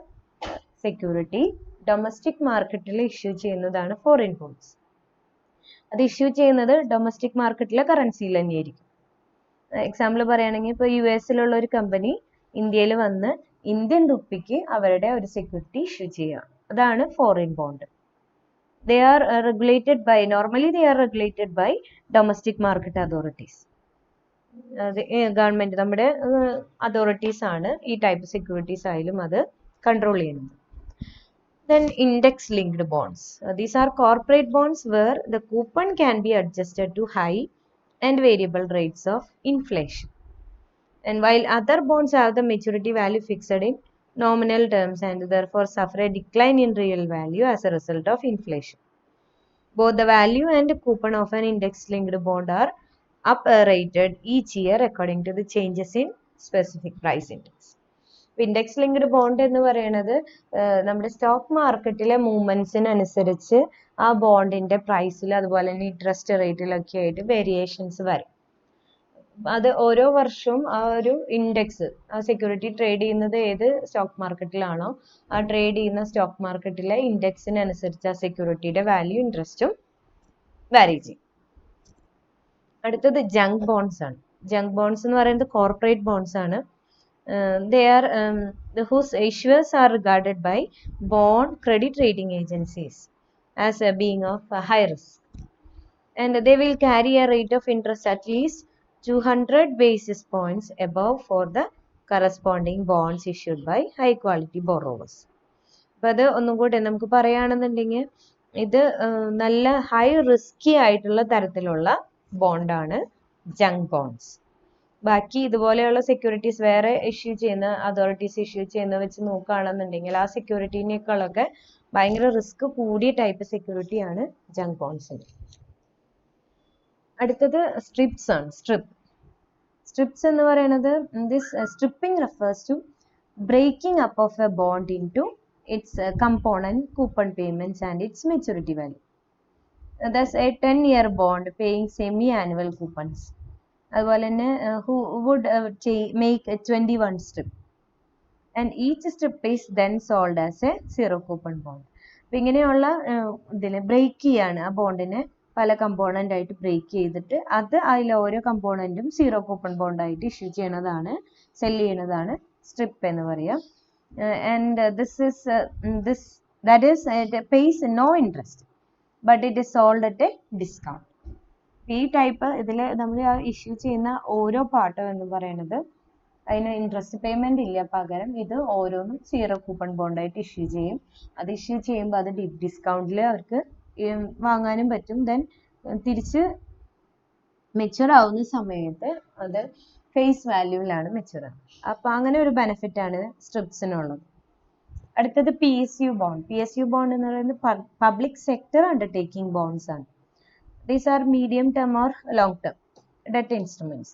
സെക്യൂരിറ്റി ഡൊമസ്റ്റിക് മാർക്കറ്റിൽ ഇഷ്യൂ ചെയ്യുന്നതാണ് ഫോറിൻ ബോണ്ട്സ്. അത് ഇഷ്യൂ ചെയ്യുന്നത് ഡൊമസ്റ്റിക് മാർക്കറ്റിലെ കറൻസിയിൽ തന്നെയായിരിക്കും. എക്സാമ്പിൾ പറയുകയാണെങ്കിൽ ഇപ്പോൾ US ഒരു കമ്പനി ഇന്ത്യയിൽ വന്ന് ഇന്ത്യൻ റുപ്പിക്ക് അവരുടെ ഒരു സെക്യൂരിറ്റി ഇഷ്യൂ ചെയ്യുക, അതാണ് foreign bond. Normally they are regulated by domestic market authorities. Government നമ്മുടെ അതോറിറ്റീസ് ആണ് ഈ ടൈപ്പ് സെക്യൂരിറ്റീസ് ആയാലും അത് കൺട്രോൾ ചെയ്യുന്നത്. Then index linked bonds. These are corporate bonds where the coupon can be adjusted to high and variable rates of inflation. And while other bonds have the maturity value fixed in nominal terms and therefore suffer a decline in real value as a result of inflation. Both the value and coupon of an index linked bond are uprated each year according to the changes in specific price index. Index linked bond എന്ന് പറയുന്നത് നമ്മുടെ stock മാർക്കറ്റിലെ മൂവ്മെന്റ്സിനനുസരിച്ച് ആ ബോണ്ടിന്റെ പ്രൈസിൽ അതുപോലെ തന്നെ interest റേറ്റിലൊക്കെ ആയിട്ട് variations വരും. അത് ഓരോ വർഷവും ആ ഒരു ഇൻഡെക്സ്, ആ സെക്യൂരിറ്റി ട്രേഡ് ചെയ്യുന്നത് ഏത് സ്റ്റോക്ക് മാർക്കറ്റിലാണോ ആ ട്രേഡ് ചെയ്യുന്ന സ്റ്റോക്ക് മാർക്കറ്റിലെ ഇൻഡെക്സിനനുസരിച്ച് ആ സെക്യൂരിറ്റിയുടെ വാല്യൂ ഇൻട്രസ്റ്റും വാരി ചെയ്യും. അടുത്തത് ജങ്ക് ബോണ്ട്സ് ആണ്. ജങ്ക് ബോണ്ട്സ് എന്ന് പറയുന്നത് കോർപ്പറേറ്റ് ബോണ്ട്സ് ആണ്. They are whose issuers are regarded by bond credit rating agencies as being of high risk, and they will carry a rate of interest at least 200 basis points above for the corresponding bonds issued by high quality borrowers. അപ്പൊ അത് ഒന്നും കൂടെ നമുക്ക് പറയുകയാണെന്നുണ്ടെങ്കിൽ ഇത് നല്ല high risky ആയിട്ടുള്ള തരത്തിലുള്ള ബോണ്ടാണ് ജങ്ക് ബോണ്ട്സ്. ബാക്കി ഇതുപോലെയുള്ള സെക്യൂരിറ്റീസ് വേറെ ഇഷ്യൂ ചെയ്യുന്ന അതോറിറ്റീസ് ഇഷ്യൂ ചെയ്യുന്ന വെച്ച് നോക്കുകയാണെന്നുണ്ടെങ്കിൽ ആ സെക്യൂരിറ്റീനേക്കാളൊക്കെ ഭയങ്കര റിസ്ക് കൂടിയ ടൈപ്പ് സെക്യൂരിറ്റിയാണ് ജങ്ക് ബോണ്ട്സിന്. അടുത്തത് സ്ട്രിപ്സ് ആണ്. സ്ട്രിപ്സ് എന്ന് പറയുന്നത് stripping refers to breaking up of a bond into its component coupon payments and its maturity value. Thus a 10-year bond paying semi-annual coupons. അതുപോലെ തന്നെ who would make a 21 strip and each strip is then sold as a zero coupon bond. അപ്പൊ ഇങ്ങനെയുള്ള ഇതിനെ break ചെയ്യാണ്, ആ ബോണ്ടിനെ പല component ആയിട്ട് break ചെയ്തിട്ട് അത് അതിലെ ഓരോ കമ്പോണന്റും സീറോ കൂപ്പൺ ബോണ്ട് ആയിട്ട് ഇഷ്യൂ ചെയ്യണതാണ്, സെല് ചെയ്യണതാണ് സ്ട്രിപ്പ് എന്ന് പറയാം. And that is it pays no interest but it is sold at a discount. ഈ ടൈപ്പ് ഇതിൽ നമ്മൾ ഇഷ്യൂ ചെയ്യുന്ന ഓരോ പാർട്ടും എന്ന് പറയുന്നത് അതിന് ഇൻട്രസ്റ്റ് പേയ്മെന്റ് ഇല്ല, പകരം ഇത് ഓരോന്നും സീറോ കൂപ്പൺ ബോണ്ടായിട്ട് ഇഷ്യൂ ചെയ്യും. അത് ഇഷ്യൂ ചെയ്യുമ്പോൾ അത് ഡിസ്കൗണ്ടിൽ അവർക്ക് വാങ്ങാനും പറ്റും. ദെൻ തിരിച്ച് മെച്യൂർ ആവുന്ന സമയത്ത് അത് ഫേസ് വാല്യൂവിലാണ് മെച്യൂർ ആവുക. അപ്പൊ അങ്ങനെ ഒരു ബെനിഫിറ്റ് ആണ് സ്ട്രിപ്സിനുള്ളത്. അടുത്തത് PSU ബോണ്ട്. PSU ബോണ്ട് എന്ന് പറയുന്നത് പബ്ലിക് സെക്ടർ അണ്ടർടേക്കിംഗ് ബോണ്ട്സ് ആണ്. These are medium term or long term debt instruments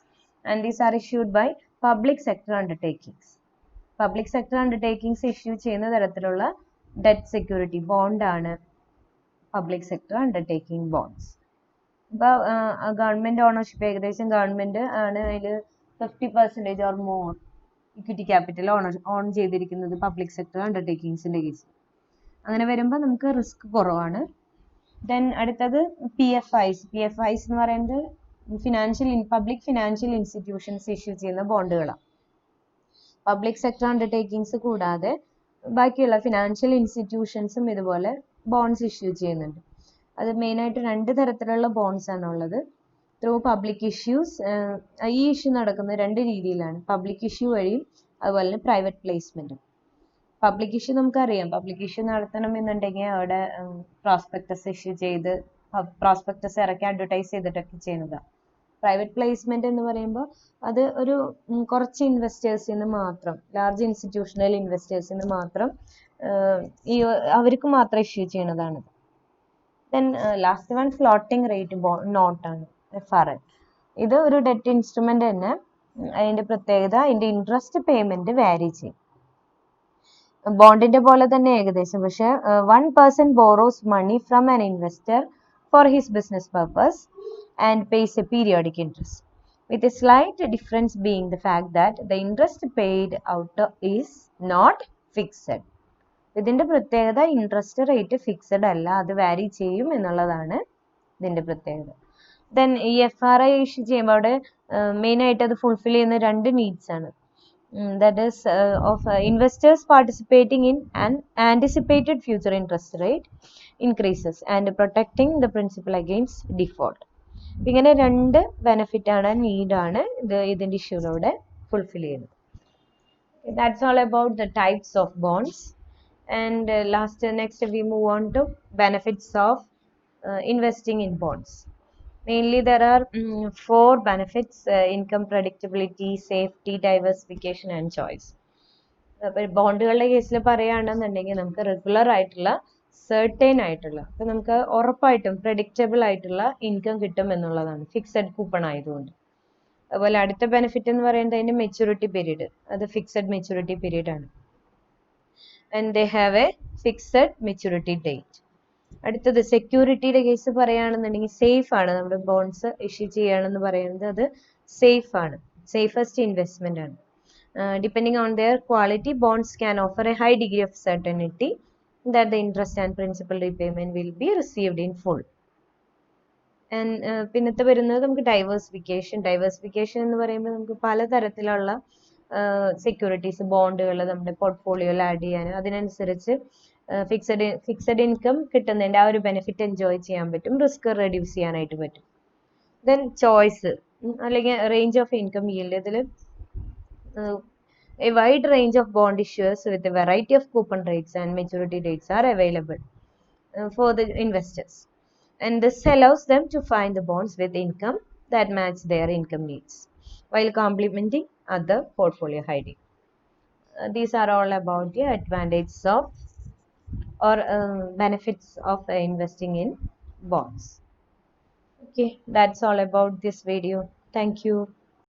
and these are issued by public sector undertakings. Public sector undertakings issue ചെയ്യുന്ന തരത്തിലുള്ള ഡെറ്റ് സെക്യൂരിറ്റി ബോണ്ട് ആണ് public sector undertaking bonds. ഇപ്പോൾ government ownership, ഏകദേശം government ആണ് അതിൽ 50% or more equity capital on ചെയ്തിരിക്കുന്നത് public sector അണ്ടർടേക്കിങ്സിന്റെ കേസിൽ. അങ്ങനെ വരുമ്പോൾ നമുക്ക് റിസ്ക് കുറവാണ്. ദെൻ അടുത്തത് PFIs. PFIs എന്ന് പറയുന്നത് പബ്ലിക് ഫിനാൻഷ്യൽ ഇൻസ്റ്റിറ്റ്യൂഷൻസ് ഇഷ്യൂ ചെയ്യുന്ന ബോണ്ടുകളാണ്. പബ്ലിക് സെക്ടർ അണ്ടർടേക്കിങ്സ് കൂടാതെ ബാക്കിയുള്ള ഫിനാൻഷ്യൽ ഇൻസ്റ്റിറ്റ്യൂഷൻസും ഇതുപോലെ ബോണ്ട്സ് ഇഷ്യൂ ചെയ്യുന്നുണ്ട്. അത് മെയിനായിട്ട് 2 തരത്തിലുള്ള ബോണ്ട്സ് ആണ് ഉള്ളത്. ത്രൂ പബ്ലിക് ഇഷ്യൂസ്, ഈ ഇഷ്യൂ നടക്കുന്നത് 2 രീതിയിലാണ്, പബ്ലിക് ഇഷ്യൂ വഴിയും അതുപോലെ തന്നെ പ്രൈവറ്റ് പ്ലേസ്മെന്റും. പബ്ലിക് ഇഷ്യൂ നമുക്കറിയാം, പബ്ലിക് ഇഷ്യൂ നടത്തണമെന്നുണ്ടെങ്കിൽ അവിടെ പ്രോസ്പെക്ടസ് ഇഷ്യൂ ചെയ്ത് പ്രോസ്പെക്ടസ് ഇറക്കി അഡ്വർടൈസ് ചെയ്തിട്ടൊക്കെ ചെയ്യുന്നതാണ്. പ്രൈവറ്റ് പ്ലേസ്മെന്റ് എന്ന് പറയുമ്പോൾ അത് ഒരു കുറച്ച് ഇൻവെസ്റ്റേഴ്സിന് മാത്രം, ലാർജ് ഇൻസ്റ്റിറ്റ്യൂഷണൽ ഇൻവെസ്റ്റേഴ്സിന് മാത്രം അവർക്ക് മാത്രം ഇഷ്യൂ ചെയ്യുന്നതാണ്. Then last one floating rate note ആണ്, FRN. ഇത് ഒരു ഡെറ്റ് ഇൻസ്ട്രുമെന്റ് തന്നെ. അതിന്റെ പ്രത്യേകത അതിന്റെ ഇൻട്രസ്റ്റ് പേയ്മെന്റ് വാരി ചെയ്യും, ബോണ്ടിന്റെ പോലെ തന്നെ ഏകദേശം. പക്ഷെ 1 person borrows money from an investor for his business purpose and pays a periodic interest, with a slight difference being the fact that the interest paid out is not fixed. ഇതിന്റെ പ്രത്യേകത interest rate fixed അല്ല, അത് വാരി ചെയ്യും എന്നുള്ളതാണ് ഇതിന്റെ പ്രത്യേകത. Then ഈ FRI ഇഷ്യൂ ചെയ്യുമ്പോൾ അവിടെ മെയിൻ ആയിട്ട് അത് ഫുൾഫിൽ ചെയ്യുന്ന രണ്ട് നീഡ്സ് ആണ്. That is of investors participating in an anticipated future interest rate increases and protecting the principal against default. ഇങ്ങനെ രണ്ട് ബെനിഫിറ്റ് ആണ്, നീഡാണ് ഇതിന്റെ ഇഷ്യൂയിലൂടെ ഫുൾഫിൽ ചെയ്യുന്നത്. That's all about the types of bonds. And next we move on to benefits of investing in bonds. Mainly there are 4 benefits: income predictability, safety, diversification and choice. ബോണ്ടുകളുടെ കേസിൽ പറയുകയാണെന്നുണ്ടെങ്കിൽ നമുക്ക് regular ആയിട്ടുള്ള certain ആയിട്ടുള്ള, അപ്പൊ നമുക്ക് ഉറപ്പായിട്ടും predictable ആയിട്ടുള്ള income കിട്ടും എന്നുള്ളതാണ്, ഫിക്സഡ് കൂപ്പൺ ആയതുകൊണ്ട്. അതുപോലെ അടുത്ത ബെനിഫിറ്റ് എന്ന് പറയുന്നത് അതിന്റെ മെച്യൂരിറ്റി പീരീഡ്, അത് ഫിക്സഡ് മെച്യൂരിറ്റി പീരീഡ് ആണ്. And they have a fixed maturity date. അടുത്തത് സെക്യൂരിറ്റിയുടെ കേസ് പറയുകയാണെന്നുണ്ടെങ്കിൽ സേഫ് ആണ്. നമ്മുടെ ബോണ്ട്സ് ഇഷ്യൂ ചെയ്യുകയാണെന്ന് പറയുന്നത് അത് സേഫ് ആണ്, സേഫസ്റ്റ് ഇൻവെസ്റ്റ്മെന്റ് ആണ്. Depending on their quality, bonds can offer a high degree of certainty that the interest and principal repayment will be received in full. And പിന്നത്തെ വരുന്നത് നമുക്ക് ഡൈവേഴ്സിഫിക്കേഷൻ എന്ന് പറയുമ്പോൾ നമുക്ക് പലതരത്തിലുള്ള സെക്യൂരിറ്റീസ്, ബോണ്ടുകൾ നമ്മുടെ പോർട്ട്ഫോളിയോയിൽ ആഡ് ചെയ്യാൻ, അതിനനുസരിച്ച് ഫിക്സഡ് ഇൻകം കിട്ടുന്നതിന്റെ ആ ഒരു ബെനിഫിറ്റ് എൻജോയ് ചെയ്യാൻ പറ്റും, റിസ്ക് റെഡ്യൂസ് ചെയ്യാനായിട്ട് പറ്റും. ദെൻ ചോയ്സ് അല്ലെങ്കിൽ റേഞ്ച് ഓഫ് ഇൻകം yield. ഇതിൽ a wide range of bond issuers with a variety of coupon rates and maturity dates are available for the investors, and this allows them to find the bonds with income that match their income needs while complementing other portfolio hiding. These are all about the advantages of or benefits of investing in bonds. Okay, that's all about this video. Thank you.